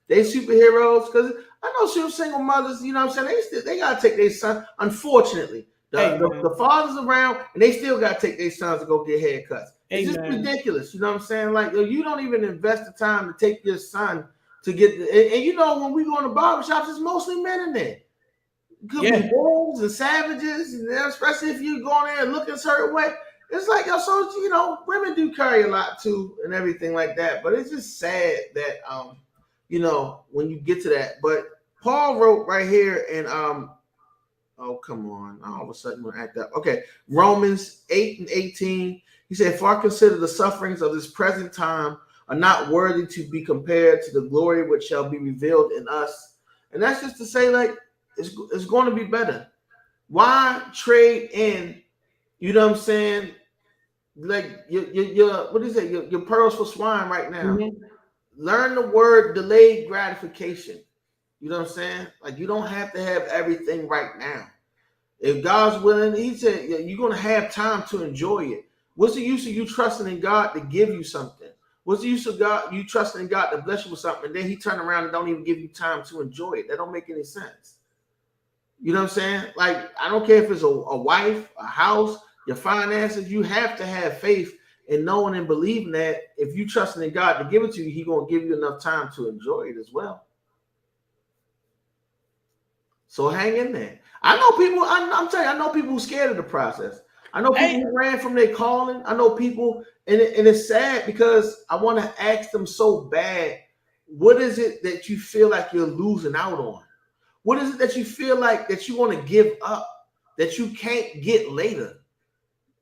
they superheroes, because I know single mothers. You know what I'm saying? They gotta take their son. Unfortunately, the fathers around, and they still gotta take their sons to go get haircuts. It's just ridiculous. You know what I'm saying? Like, you don't even invest the time to take your son to get. And when we go in the barbershops, it's mostly men in there. Could be wolves and savages, and especially if you go in there and look a certain way. It's like, so women do carry a lot too, and everything like that. But it's just sad that when you get to that. But Paul wrote right here in oh, come on, all of a sudden we'll act up. Okay, Romans 8:18. He said, "For I consider the sufferings of this present time are not worthy to be compared to the glory which shall be revealed in us." And that's just to say, like, it's going to be better. Why trade in, you know what I'm saying, like your what is it, your pearls for swine right now? Learn the word delayed gratification. You know what I'm saying? Like, you don't have to have everything right now. If God's willing, he said you're going to have time to enjoy it. What's the use of you trusting in God to give you something? What's the use of you trusting in God to bless you with something, and then he turn around and don't even give you time to enjoy it? That don't make any sense. You know what I'm saying? Like, I don't care if it's a wife, a house, your finances. You have to have faith and knowing and believing that if you trusting in God to give it to you, He's gonna give you enough time to enjoy it as well. So hang in there. I know people. I'm telling you, I know people who are scared of the process. I know people who ran from their calling. I know people, and it's sad because I want to ask them so bad. What is it that you feel like you're losing out on? What is it that you feel like that you want to give up that you can't get later?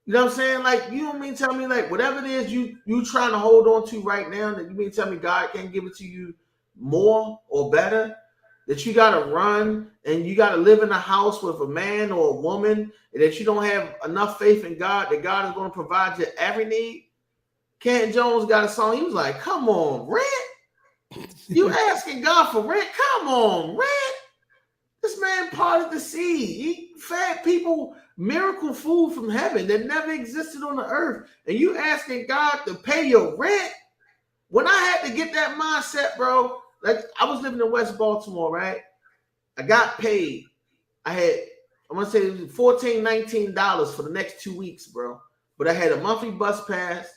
You know what I'm saying? Like, you don't mean tell me like whatever it is you trying to hold on to right now, that you mean tell me God can't give it to you more or better? That you got to run and you got to live in a house with a man or a woman, and that you don't have enough faith in God that God is going to provide your every need? Canton Jones got a song. He was like, come on, rent? You asking God for rent? Come on, rent? This man parted the sea. He fed people miracle food from heaven that never existed on the earth. And you asking God to pay your rent? When I had to get that mindset, bro, like I was living in West Baltimore, right? I got paid. I want to say it was $14, $19 for the next 2 weeks, bro. But I had a monthly bus pass.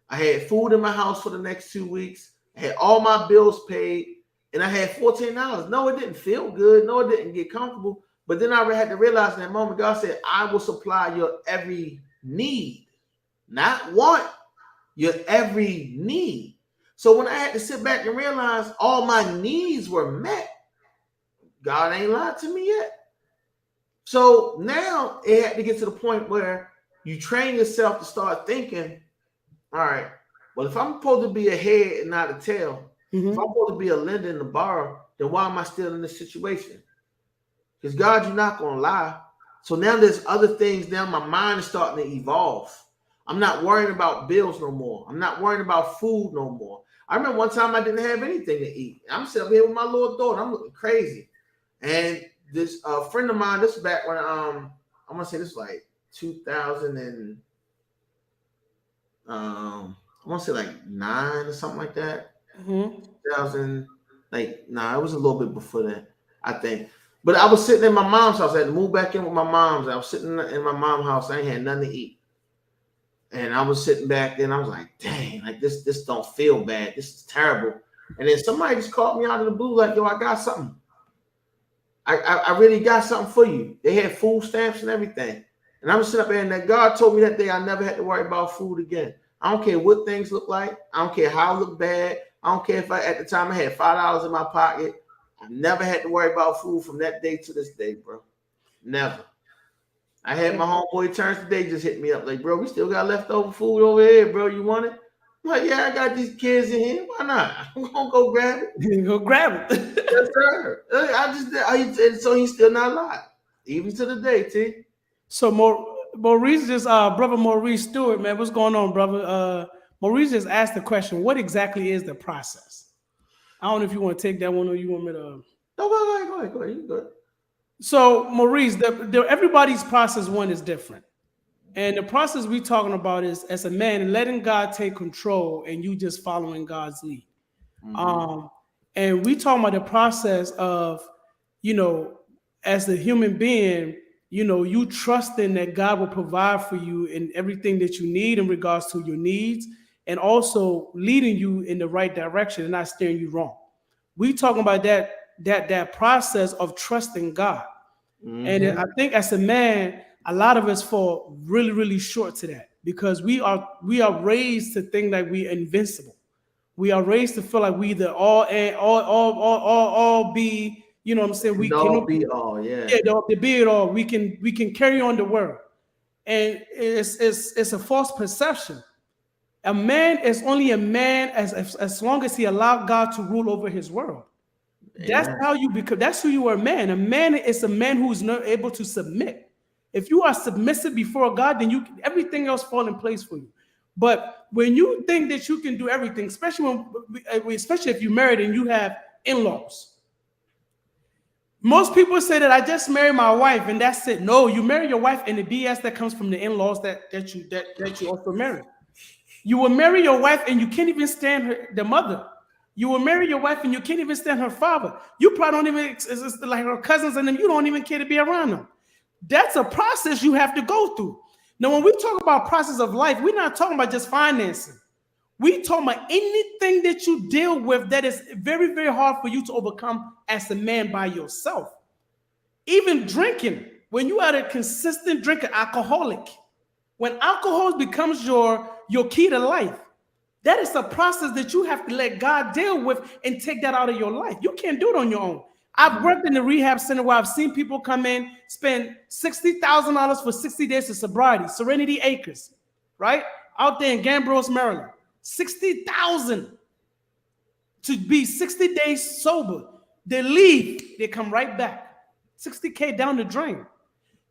I had food in my house for the next 2 weeks. I had all my bills paid. And I had $14. No, it didn't feel good. No, it didn't get comfortable. But then I had to realize in that moment, God said, I will supply your every need. Not want, your every need. So when I had to sit back and realize all my needs were met, God ain't lied to me yet. So now it had to get to the point where you train yourself to start thinking, all right, well, if I'm supposed to be a head and not a tail, if I'm supposed to be a lender and a borrower, then why am I still in this situation? Because God, you're not going to lie. So now there's other things. Now my mind is starting to evolve. I'm not worrying about bills no more. I'm not worrying about food no more. I remember one time I didn't have anything to eat. I'm sitting up here with my little daughter. I'm looking crazy. And this friend of mine, this is back when I'm going to say this was like 2000 and I want to say like 9 or something like that. 2000, it was a little bit before that, I think. But I was sitting in my mom's house. I had to move back in with my mom's. I was sitting in my mom's house. I ain't had nothing to eat. And I was sitting back there and I was like, dang, like this don't feel bad. This is terrible. And then somebody just called me out of the blue, like, yo, I got something. I really got something for you. They had food stamps and everything. And I was sitting up there and that God told me that day I never had to worry about food again. I don't care what things look like. I don't care how it look bad. I don't care if at the time I had $5 in my pocket. I never had to worry about food from that day to this day, bro. Never. I had my homeboy Terrence today just hit me up like, bro, we still got leftover food over here, bro. You want it? I'm like, yeah, I got these kids in here. Why not? I'm gonna go grab it. Go grab it. Yes, sir. So he's still not alive, even to the day, T. So Maurice just brother Maurice Stewart, man, what's going on, brother? Maurice just asked the question, what exactly is the process? I don't know if you want to take that one or you want me to. No, go ahead. You good. So Maurice, everybody's process one is different. And the process we're talking about is as a man letting God take control and you just following God's lead. And we talking about the process of, as a human being, you trusting that God will provide for you in everything that you need in regards to your needs, and also leading you in the right direction and not steering you wrong. We talking about that process of trusting God. And I think as a man, a lot of us fall really, really short to that because we are raised to think like we're invincible. We are raised to feel like we either all be, you know what I'm saying? We can be all, yeah. Yeah, the be it all. We can carry on the world. And it's a false perception. A man is only a man as long as he allowed God to rule over his world. That's how you become. That's who you are, a man. A man is a man who is not able to submit. If you are submissive before God, then everything else fall in place for you. But when you think that you can do everything, especially if you're married and you have in-laws, most people say that I just married my wife and that's it. No, you marry your wife and the BS that comes from the in-laws that you also marry. You will marry your wife and you can't even stand the mother. You will marry your wife and you can't even stand her father. You probably don't even, it's like her cousins and them, you don't even care to be around them. That's a process you have to go through. Now, when we talk about process of life, we're not talking about just financing. We talking about anything that you deal with that is very, very hard for you to overcome as a man by yourself. Even drinking, when you are a consistent drinker, alcoholic, when alcohol becomes your key to life, that is a process that you have to let God deal with and take that out of your life. You can't do it on your own. I've worked in the rehab center where I've seen people come in, spend $60,000 for 60 days of sobriety, Serenity Acres, right? Out there in Gambros, Maryland. 60,000 to be 60 days sober. They leave, they come right back. 60K down the drain.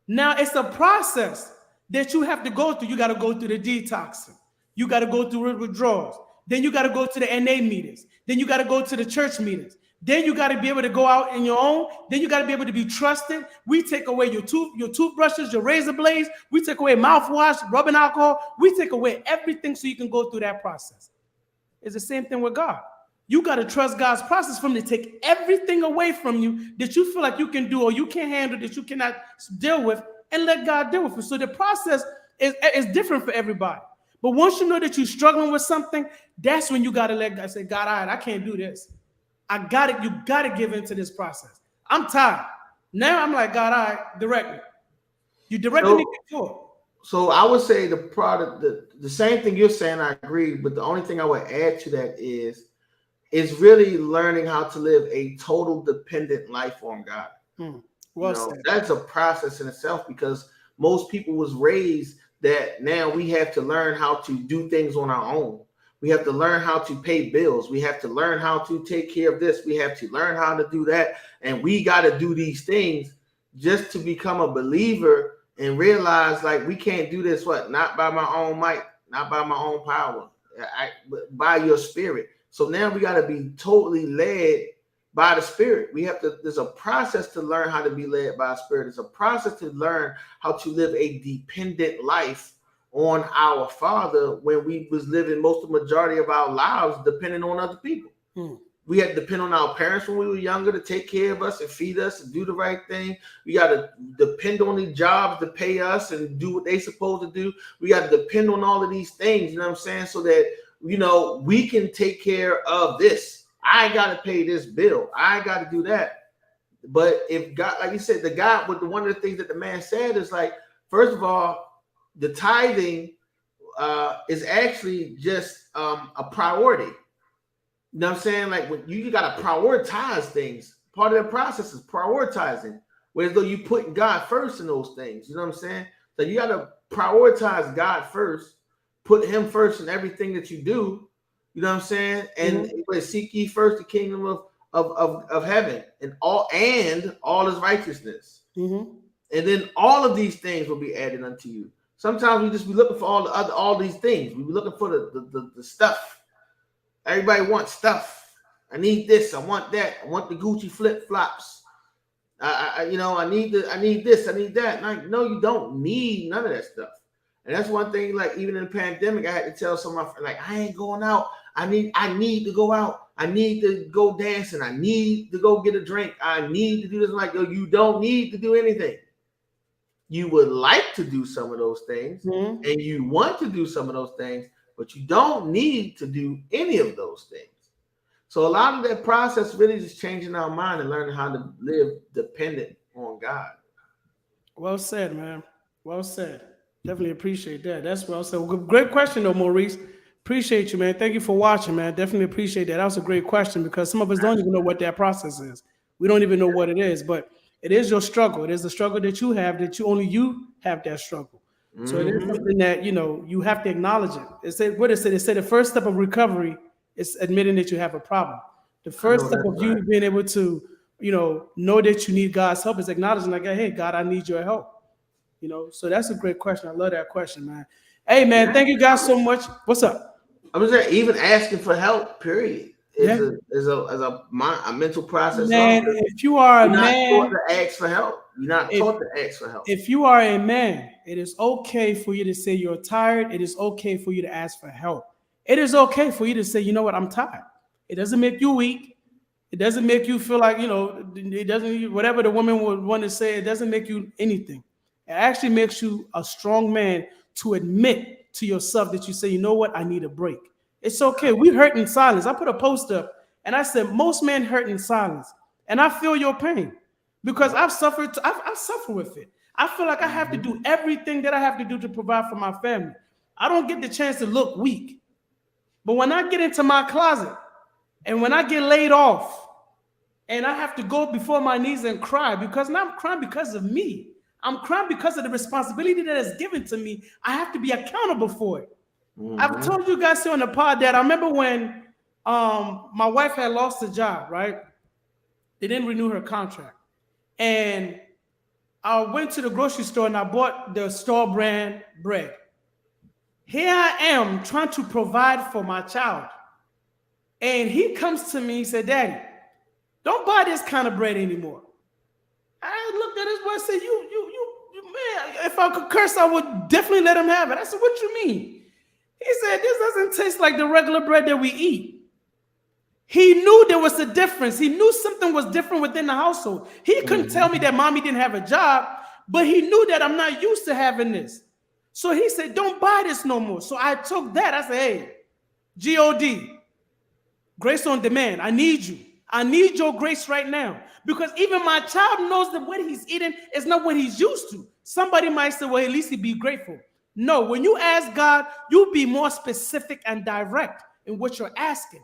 Now it's a process that you have to go through. You got to go through the detoxing. You got to go through withdrawals. Then you got to go to the NA meetings. Then you got to go to the church meetings. Then you got to be able to go out on your own. Then you got to be able to be trusted. We take away your toothbrushes, your razor blades. We take away mouthwash, rubbing alcohol. We take away everything so you can go through that process. It's the same thing with God. You got to trust God's process for him to take everything away from you that you feel like you can do or you can't handle, that you cannot deal with, and let God deal with it. So the process is different for everybody. But once you know that you're struggling with something, that's when you got to let God say, God, all right, I can't do this. I got it. You got to give into this process. I'm tired. Now I'm like, God, all right, direct me. You direct me to it. So I would say the same thing you're saying, I agree. But the only thing I would add to that is really learning how to live a total dependent life on God. Well said. That's a process in itself, because most people was raised that now we have to learn how to do things on our own. We have to learn how to pay bills. We have to learn how to take care of this. We have to learn how to do that. And we got to do these things just to become a believer and realize, like, we can't do this, not by my own might, not by my own power, but by your spirit. So now we got to be totally led by the Spirit. There's a process to learn how to be led by the Spirit. There's a process to learn how to live a dependent life on our Father, when we was living most of the majority of our lives depending on other people. We had to depend on our parents when we were younger to take care of us and feed us and do the right thing. We got to depend on the jobs to pay us and do what they supposed to do. We got to depend on all of these things, you know what I'm saying? So that, we can take care of this. I got to pay this bill. I got to do that. But if God, like you said, one of the things that the man said is, like, first of all, the tithing is actually just a priority. You know what I'm saying? Like, when you got to prioritize things. Part of the process is prioritizing, whereas though you put God first in those things. You know what I'm saying? So you got to prioritize God first, put him first in everything that you do. You know what I'm saying? And seek ye first the kingdom of heaven and all his righteousness. And then all of these things will be added unto you. Sometimes we just be looking for all these things. We be looking for the stuff. Everybody wants stuff. I need this. I want that. I want the Gucci flip flops. I need this. I need that. And no, you don't need none of that stuff. And that's one thing. Like, even in the pandemic, I had to tell some of my friends, like, I ain't going out. I need to go out. I need to go dancing. I need to go get a drink. I need to do this. I'm like, yo, you don't need to do anything. You would like to do some of those things, and you want to do some of those things, but you don't need to do any of those things. So a lot of that process really just changing our mind and learning how to live dependent on God. Well said, man. Well said. Definitely appreciate that. That's well said. Great question, though, Maurice. Appreciate you, man. Thank you for watching, man. Definitely appreciate that. That was a great question, because some of us don't even know what that process is. We don't even know what it is, but it is your struggle. It is the struggle that you have, that you have that struggle. So it is something that, you have to acknowledge it. It said the first step of recovery is admitting that you have a problem. The first step of you being able to, know that you need God's help is acknowledging, like, hey, God, I need your help. So that's a great question. I love that question, man. Hey, man, thank you guys so much. What's up? I was there, even asking for help, period, is a mental process. Man, if you are a man, you're not taught to ask for help. You're not taught to ask for help. If you are a man, it is okay for you to say you're tired. It is okay for you to ask for help. It is okay for you to say, you know what, I'm tired. It doesn't make you weak. It doesn't make you feel like, it doesn't, whatever the woman would want to say, it doesn't make you anything. It actually makes you a strong man to admit to yourself that you say, you know what, I need a break. It's okay. We hurt in silence. I put a post up and I said, most men hurt in silence. And I feel your pain because I've suffered. I suffer with it. I feel like I have to do everything that I have to do to provide for my family. I don't get the chance to look weak. But when I get into my closet and when I get laid off and I have to go before my knees and cry because now I'm crying because of me. I'm crying because of the responsibility that is given to me. I have to be accountable for it. I've told you guys here on the pod that I remember when my wife had lost a job, right? They didn't renew her contract. And I went to the grocery store and I bought the store brand bread. Here I am trying to provide for my child. And he comes to me and said, Daddy, don't buy this kind of bread anymore. I looked at his boy and said, you, man, if I could curse, I would definitely let him have it. I said, what you mean? He said, this doesn't taste like the regular bread that we eat. He knew there was a difference. He knew something was different within the household. He couldn't tell me that mommy didn't have a job, but he knew that I'm not used to having this. So he said, don't buy this no more. So I took that. I said, hey, G-O-D, grace on demand. I need you. I need your grace right now. Because even my child knows that what he's eating is not what he's used to. Somebody might say, well, at least he'd be grateful. No, when you ask God, you be more specific and direct in what you're asking.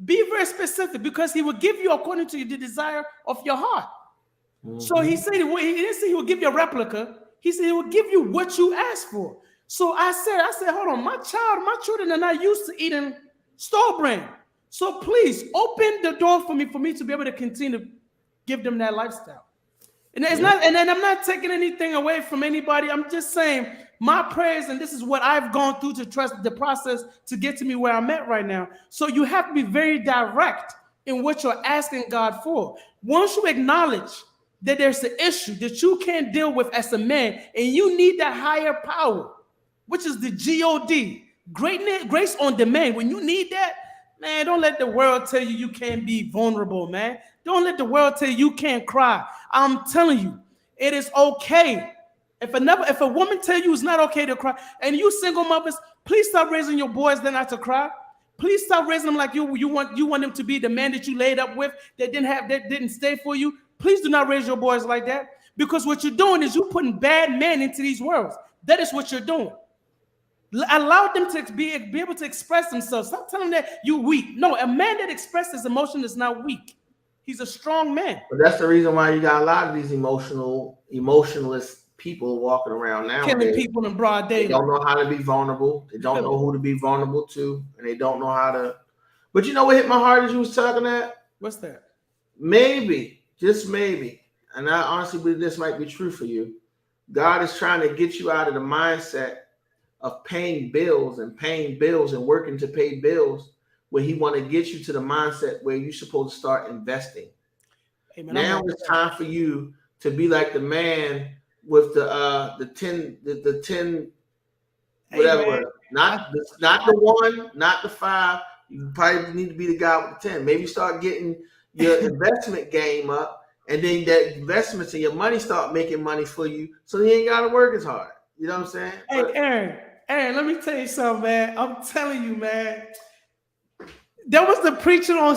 Be very specific because he will give you according to the desire of your heart. So he said, he didn't say he will give you a replica. He said he will give you what you asked for. So I said, hold on, my children are not used to eating store brand. So please open the door for me to be able to continue to give them that lifestyle. And it's not, and then I'm not taking anything away from anybody. I'm just saying my prayers, and this is what I've gone through to trust the process to get to me where I'm at right now. So you have to be very direct in what you're asking God for. Once you acknowledge that there's an issue that you can't deal with as a man, and you need that higher power, which is the G-O-D, grace on demand. When you need that, man, don't let the world tell you you can't be vulnerable, man. Don't let the world tell you can't cry. I'm telling you, it is okay. If a woman tell you it's not okay to cry, and you single mothers, please stop raising your boys then not to cry. Please stop raising them like you want them to be the man that you laid up with that didn't stay for you. Please do not raise your boys like that, because what you're doing is you're putting bad men into these worlds. That is what you're doing. Allow them to be able to express themselves. Stop telling them that you're weak. No, a man that expresses emotion is not weak. He's a strong man. But that's the reason why you got a lot of these emotionless people walking around now. Killing people in broad day. They don't know how to be vulnerable. They don't know who to be vulnerable to, and they don't know how to. But you know what hit my heart as you was talking that? What's that? Maybe, just maybe, and I honestly believe this might be true for you. God is trying to get you out of the mindset of paying bills and working to pay bills, where he want to get you to the mindset where you're supposed to start investing. Amen. Now it's time for you to be like the man with the 10 whatever, not the 1, not the 5. You probably need to be the guy with the 10. Maybe start getting your investment game up, and then that investments and your money start making money for you, so you ain't got to work as hard. You know what I'm saying? Hey, Aaron, let me tell you something, man. I'm telling you, man. That was the preacher on,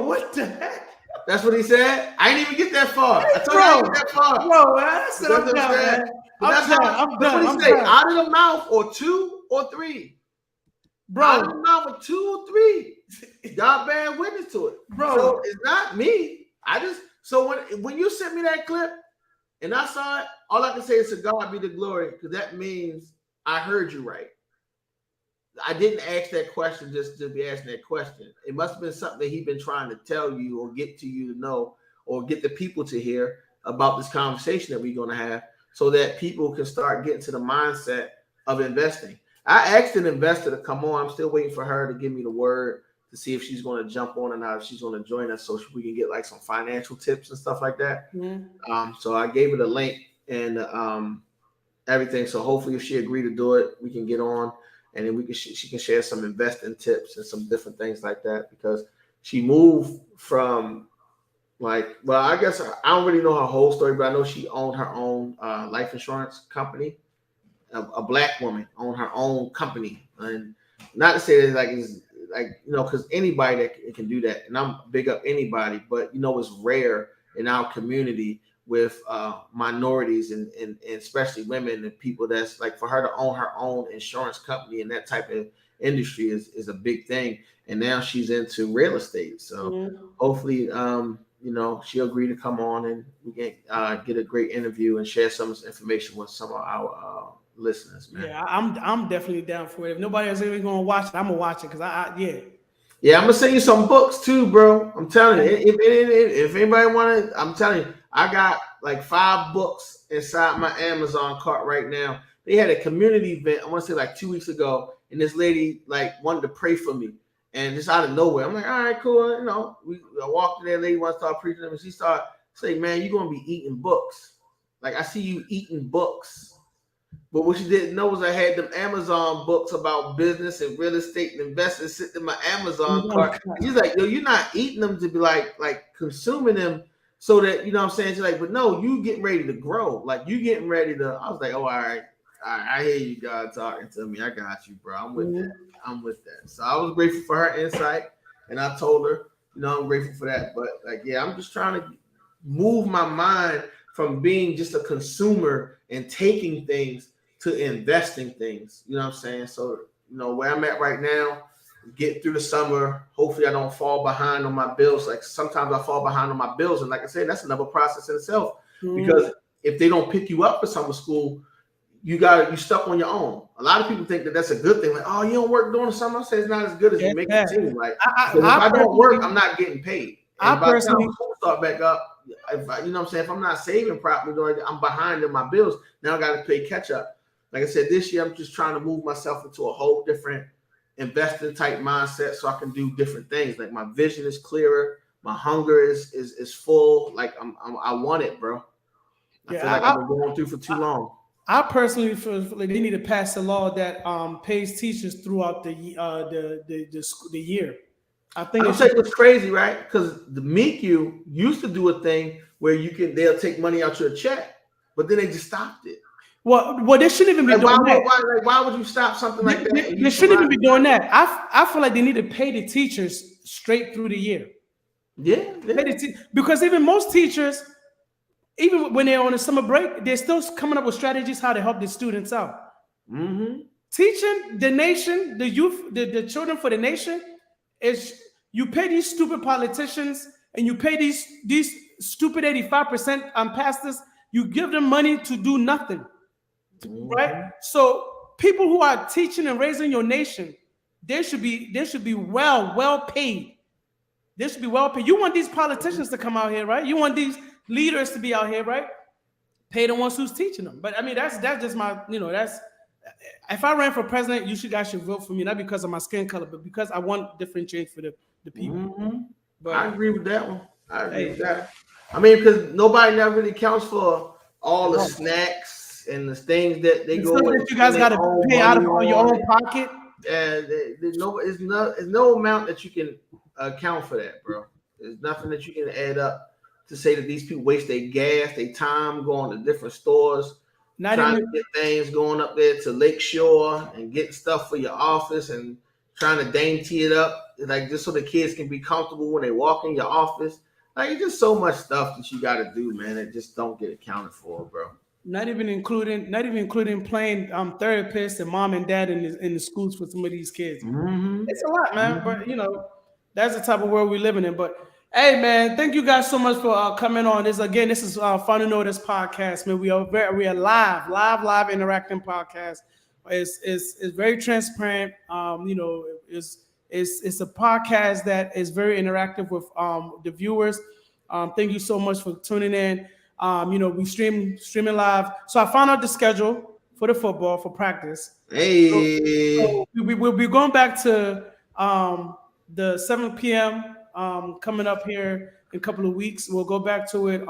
what the heck? That's what he said? I didn't even get that far. I told you I didn't get that far. Bro, man, I said I'm done, man. I'm done. That's what he said. Out of the mouth, or 2 or 3. Bro. Out of the mouth of 2 or 3. God bear witness to it. Bro. So it's not me. So when you sent me that clip and I saw it, all I can say is to God be the glory, because that means I heard you right. I didn't ask that question just to be asking that question. It must have been something that he's been trying to tell you or get to you to know, or get the people to hear about this conversation that we're going to have, so that people can start getting to the mindset of investing. I asked an investor to come on. I'm still waiting for her to give me the word to see if she's going to jump on and if she's going to join us, so we can get like some financial tips and stuff like that. Mm-hmm. So I gave her the link and everything. So hopefully if she agreed to do it, we can get on. And then she can share some investing tips and some different things like that, because she moved from I guess I don't really know her whole story, but I know she owned her own life insurance company. a black woman own her own company, and not to say that it's like because anybody that can do that, and I'm big up anybody, but it's rare in our community with minorities and especially women and people that's like for her to own her own insurance company and that type of industry is a big thing. And now she's into real estate, so hopefully she'll agree to come on and we can get a great interview and share some information with some of our listeners, man. Yeah, I'm definitely down for it. If nobody else even gonna watch it, I'm gonna watch it because I'm gonna send you some books too, bro. I'm telling you, if anybody want to, I'm telling you, I got like 5 books inside my Amazon cart right now. They had a community event, I want to say like 2 weeks ago, and this lady like wanted to pray for me, and just out of nowhere, I'm like, all right, cool. I walked in there, lady wanted to start preaching, and she started saying, man, you're gonna be eating books. Like I see you eating books. But what she didn't know was I had them Amazon books about business and real estate and investing sitting in my Amazon cart. She's like, yo, you're not eating them to be like consuming them so that, what I'm saying? She's like, but no, you getting ready to grow. Like you getting ready to, I was like, oh, all right. I hear you God talking to me. I got you, bro. I'm with that. I'm with that. So I was grateful for her insight. And I told her, I'm grateful for that. But I'm just trying to move my mind from being just a consumer and taking things to investing things, you know what I'm saying? So, where I'm at right now, get through the summer. Hopefully I don't fall behind on my bills. Like sometimes I fall behind on my bills. And like I said, that's another process in itself. Because if they don't pick you up for summer school, you stuck on your own. A lot of people think that that's a good thing. Like, oh, you don't work during the summer? I say it's not as good as you make it seem. Like, if I don't work, I'm not getting paid. And by the time school start back up, if I'm not saving properly, I'm behind in my bills. Now I got to pay catch up. Like I said, this year I'm just trying to move myself into a whole different investing type mindset so I can do different things. Like my vision is clearer, my hunger is full. Like I want it, bro. I feel like I've been going through for too long. I personally feel like they need to pass a law that pays teachers throughout the year. I think I'll tell you what's crazy, right? Because the MECU used to do a thing where they'll take money out your check, but then they just stopped it. Well, they shouldn't even be doing that. Why would you stop something like that? They shouldn't even be doing that. I feel like they need to pay the teachers straight through the year. Yeah. Because even most teachers, even when they're on a summer break, they're still coming up with strategies how to help the students out. Teaching the nation, the youth, the children for the nation is you pay these stupid politicians and you pay these stupid 85% pastors. You give them money to do nothing. Right, so people who are teaching and raising your nation, they should be well paid. They should be well paid. You want these politicians to come out here, right? You want these leaders to be out here, right? Pay the ones who's teaching them. But I mean, that's just my, that's. If I ran for president, you guys should vote for me, not because of my skin color, but because I want differentiate for the people. But I agree with that one. I agree with that. I mean, because nobody now really counts for all the snacks and the things that they go. That you guys got to pay out of your own pocket. There's no amount that you can account for that, bro. There's nothing that you can add up to say that these people waste their gas, their time going to different stores, trying to get things, going up there to Lakeshore and getting stuff for your office and trying to dainty it up, like just so the kids can be comfortable when they walk in your office. Like it's just so much stuff that you got to do, man. That just don't get accounted for, bro. Not even including playing therapists and mom and dad in the schools for some of these kids. It's a lot, man. But that's the type of world we're living in. But hey, man, thank you guys so much for coming on. This is Final Notice podcast, man. We are live interacting podcast. It's very transparent. It's a podcast that is very interactive with the viewers. Thank you so much for tuning in. We streaming live. So I found out the schedule for the football for practice. Hey, so we'll be going back to the 7 p.m. Coming up here in a couple of weeks. We'll go back to it,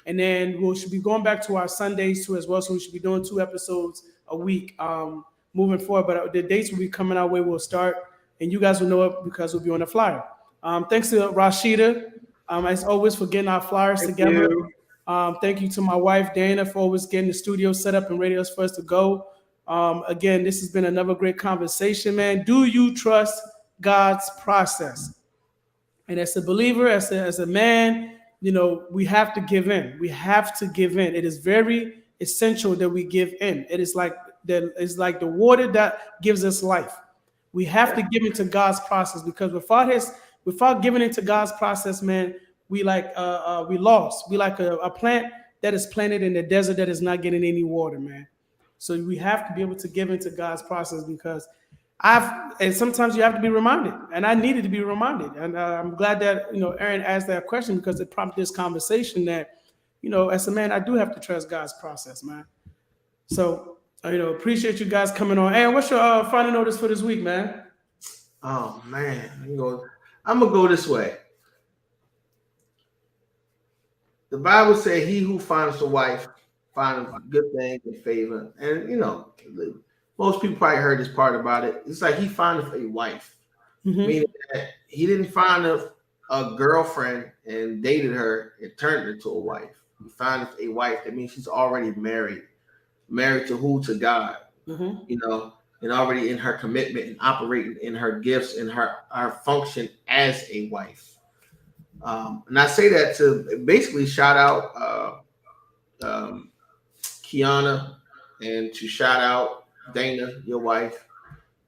and then we should be going back to our Sundays too as well. So we should be doing 2 episodes a week moving forward. But the dates will be coming our way. We'll start, and you guys will know it because we'll be on the flyer. Thanks to Rashida, as always, for getting our flyers together. Thank you to my wife, Dana, for always getting the studio set up and radios for us to go. Again, this has been another great conversation, man. Do you trust God's process? And as a believer, as a man, we have to give in. We have to give in. It is very essential that we give in. It's like the water that gives us life. We have to give into God's process, because without giving into God's process, man, we lost. We like a plant that is planted in the desert that is not getting any water, man. So we have to be able to give into God's process, because and sometimes you have to be reminded, and I needed to be reminded. And I'm glad that, Aaron asked that question, because it prompted this conversation that, as a man, I do have to trust God's process, man. So, appreciate you guys coming on. Aaron, what's your final notice for this week, man? Oh, man. I'm going to go this way. The Bible says, he who finds a wife finds good things and favor. And, most people probably heard this part about it. It's like he found a wife, meaning that he didn't find a girlfriend and dated her and turned her into a wife. He found a wife. That means she's already married. Married to who? To God. And already in her commitment and operating in her gifts and her function as a wife. And I say that to basically shout out Kiana, and to shout out Dana, your wife,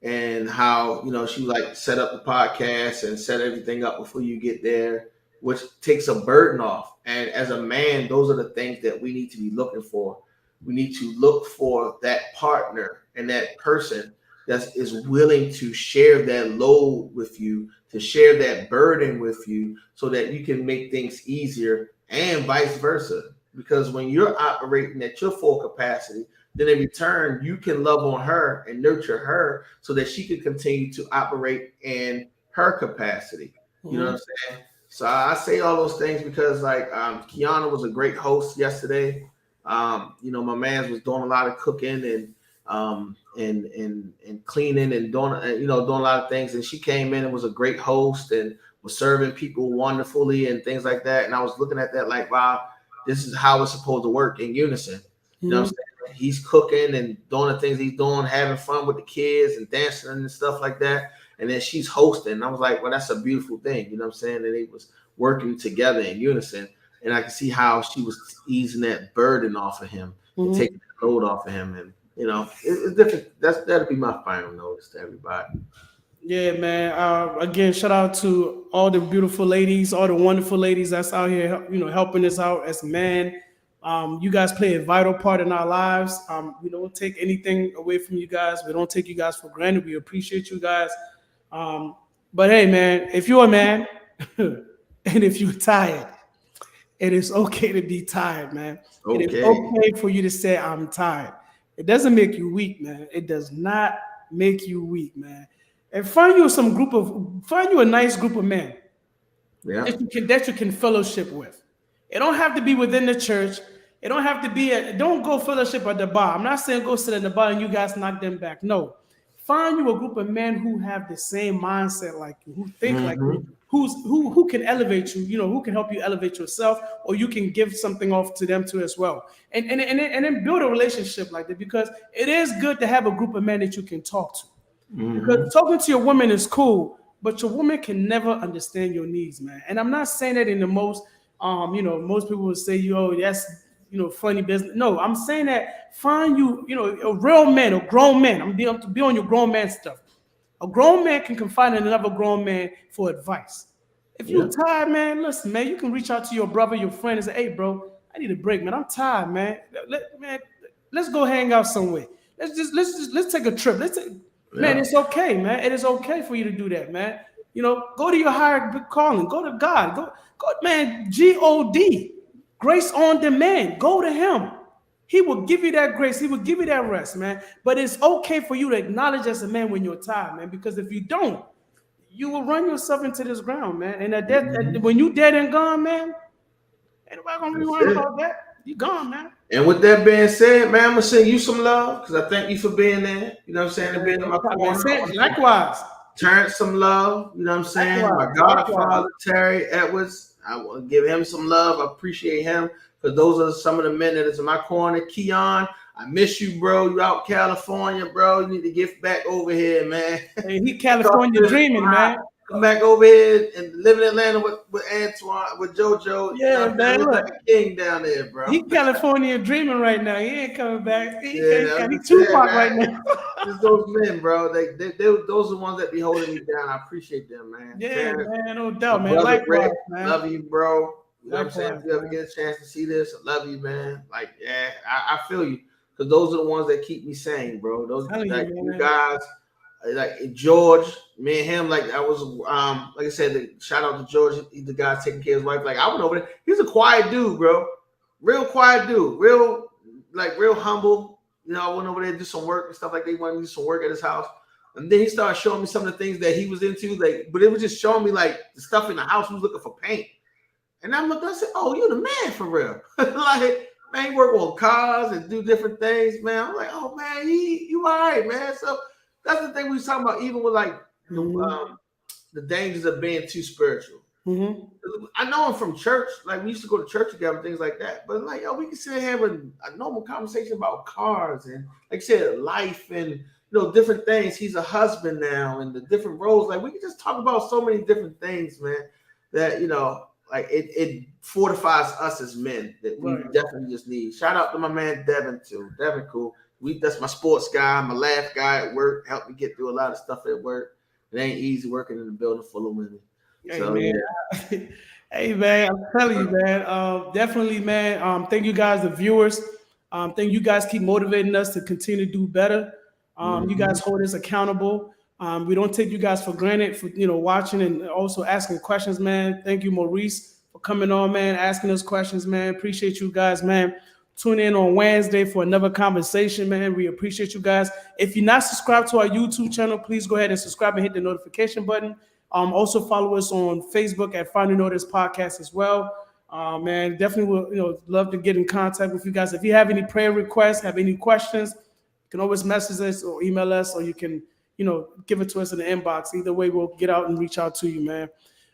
and how she set up the podcast and set everything up before you get there, which takes a burden off. And as a man, those are the things that we need to be looking for. We need to look for that partner and that person that is willing to share that load with you, to share that burden with you, so that you can make things easier, and vice versa. Because when you're operating at your full capacity, then in return, you can love on her and nurture her so that she can continue to operate in her capacity. You know what I'm saying? So I say all those things because Kiana was a great host yesterday. My man was doing a lot of cooking and cleaning and doing a lot of things. And she came in and was a great host and was serving people wonderfully and things like that. And I was looking at that like, wow, this is how it's supposed to work in unison. You know what I'm saying? He's cooking and doing the things he's doing, having fun with the kids and dancing and stuff like that. And then she's hosting. And I was like, well, that's a beautiful thing. You know what I'm saying? And they was working together in unison. And I could see how she was easing that burden off of him and taking the load off of him. And, it's different. That'll be my final notice to everybody. Yeah, man. Again, shout out to all the beautiful ladies, all the wonderful ladies that's out here, helping us out as a man. You guys play a vital part in our lives. We don't take anything away from you guys. We don't take you guys for granted. We appreciate you guys. But hey, man, if you're a man and if you're tired, it is okay to be tired, man. Okay. It is okay for you to say, I'm tired. It doesn't make you weak, man. It does not make you weak, man. And find you a nice group of men that you can fellowship with. It don't have to be within the church. It don't have to be don't go fellowship at the bar. I'm not saying go sit at the bar and you guys knock them back. No. Find you a group of men who have the same mindset like you, who think like you, who can elevate you, who can help you elevate yourself, or you can give something off to them too as well. And then build a relationship like that, because it is good to have a group of men that you can talk to. Because talking to your woman is cool, but your woman can never understand your needs, man. And I'm not saying that in the most most people will say, that's, funny business. No, I'm saying that find you, a real man, a grown man. I'm to be on your grown man stuff. A grown man can confide in another grown man for advice. If you're tired, man, listen, man, you can reach out to your brother, your friend, and say, hey, bro, I need a break, man. I'm tired, man. Let's go hang out somewhere. Let's take a trip. Man, it's okay, man. It is okay for you to do that, man. Go to your higher calling. Go to God. Go, man. God, grace on demand. Go to Him. He will give you that grace. He will give you that rest, man. But it's okay for you to acknowledge as a man when you're tired, man. Because if you don't, you will run yourself into this ground, man. And when you dead and gone, man, ain't nobody gonna be worried about that. You gone, man. And with that being said, man, I'm gonna send you some love because I thank you for being there. You know what I'm saying? And being in my corner. Likewise. Terrence some love. You know what I'm saying? Likewise. My godfather, Terry Edwards. I want to give him some love. I appreciate him because those are some of the men that is in my corner. Keon, I miss you, bro. You out California, bro. You need to get back over here, man. Hey, he California dreaming, man. Come back over here and live in Atlanta with Antoine, with JoJo. Yeah, man. He's Look, like a king down there, bro. he California dreaming right now. He ain't coming back. He I'm Tupac saying, right now. Just those men, bro. Those are the ones that be holding me down. I appreciate them, man. Yeah, Terrence, man, no doubt, man. brother Likewise, Rick, man. love you, bro. You know what I'm saying? Likewise, If you ever get a chance to see this, I love you, man. Like, yeah, I feel you. Because those are the ones that keep me sane, bro. Those like you guys, like George, me and him, like I was like I said, shout out to George, he's the guy taking care of his wife. Like I went over there, he's a quiet dude, bro. Real quiet dude, real humble. You know, I went over there to do some work and stuff like they wanted to do some work at his house. And then he started showing me some of the things that he was into, like, but it was just showing me like the stuff in the house. He was looking for paint. And I said, oh, you're the man for real. Like, man, he work on cars and do different things, man. I'm like, oh man, you all right, man. So that's the thing we was talking about, even with like the dangers of being too spiritual. Mm-hmm. I know him from church, like we used to go to church together and things like that. But like, we can sit here having a normal conversation about cars and, like I said, life and different things. He's a husband now and the different roles. Like we can just talk about so many different things, man. That like it fortifies us as men that we definitely just need. Shout out to my man Devin too. Devin, cool. That's my sports guy, my laugh guy at work. Helped me get through a lot of stuff at work. It ain't easy working in a building full of women. Hey, so man. yeah. Hey man, I'm telling you, man. Definitely, man. Thank you guys, the viewers. Thank you guys keep motivating us to continue to do better. You guys hold us accountable. We don't take you guys for granted for watching and also asking questions, man. Thank you, Maurice, for coming on, man, asking us questions, man. Appreciate you guys, man. Tune in on Wednesday for another conversation, man. We appreciate you guys. If you're not subscribed to our YouTube channel, please go ahead and subscribe and hit the notification button. Also follow us on Facebook at Final Notice Podcast as well. Man, definitely will love to get in contact with you guys. If you have any prayer requests, have any questions, you can always message us or email us, or you can give it to us in the inbox. Either way, we'll get out and reach out to you, man.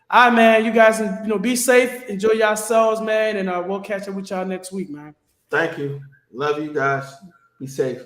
All right, man. You guys, be safe, enjoy yourselves, man, and we'll catch up with y'all next week, man. Thank you. Love you guys. Be safe.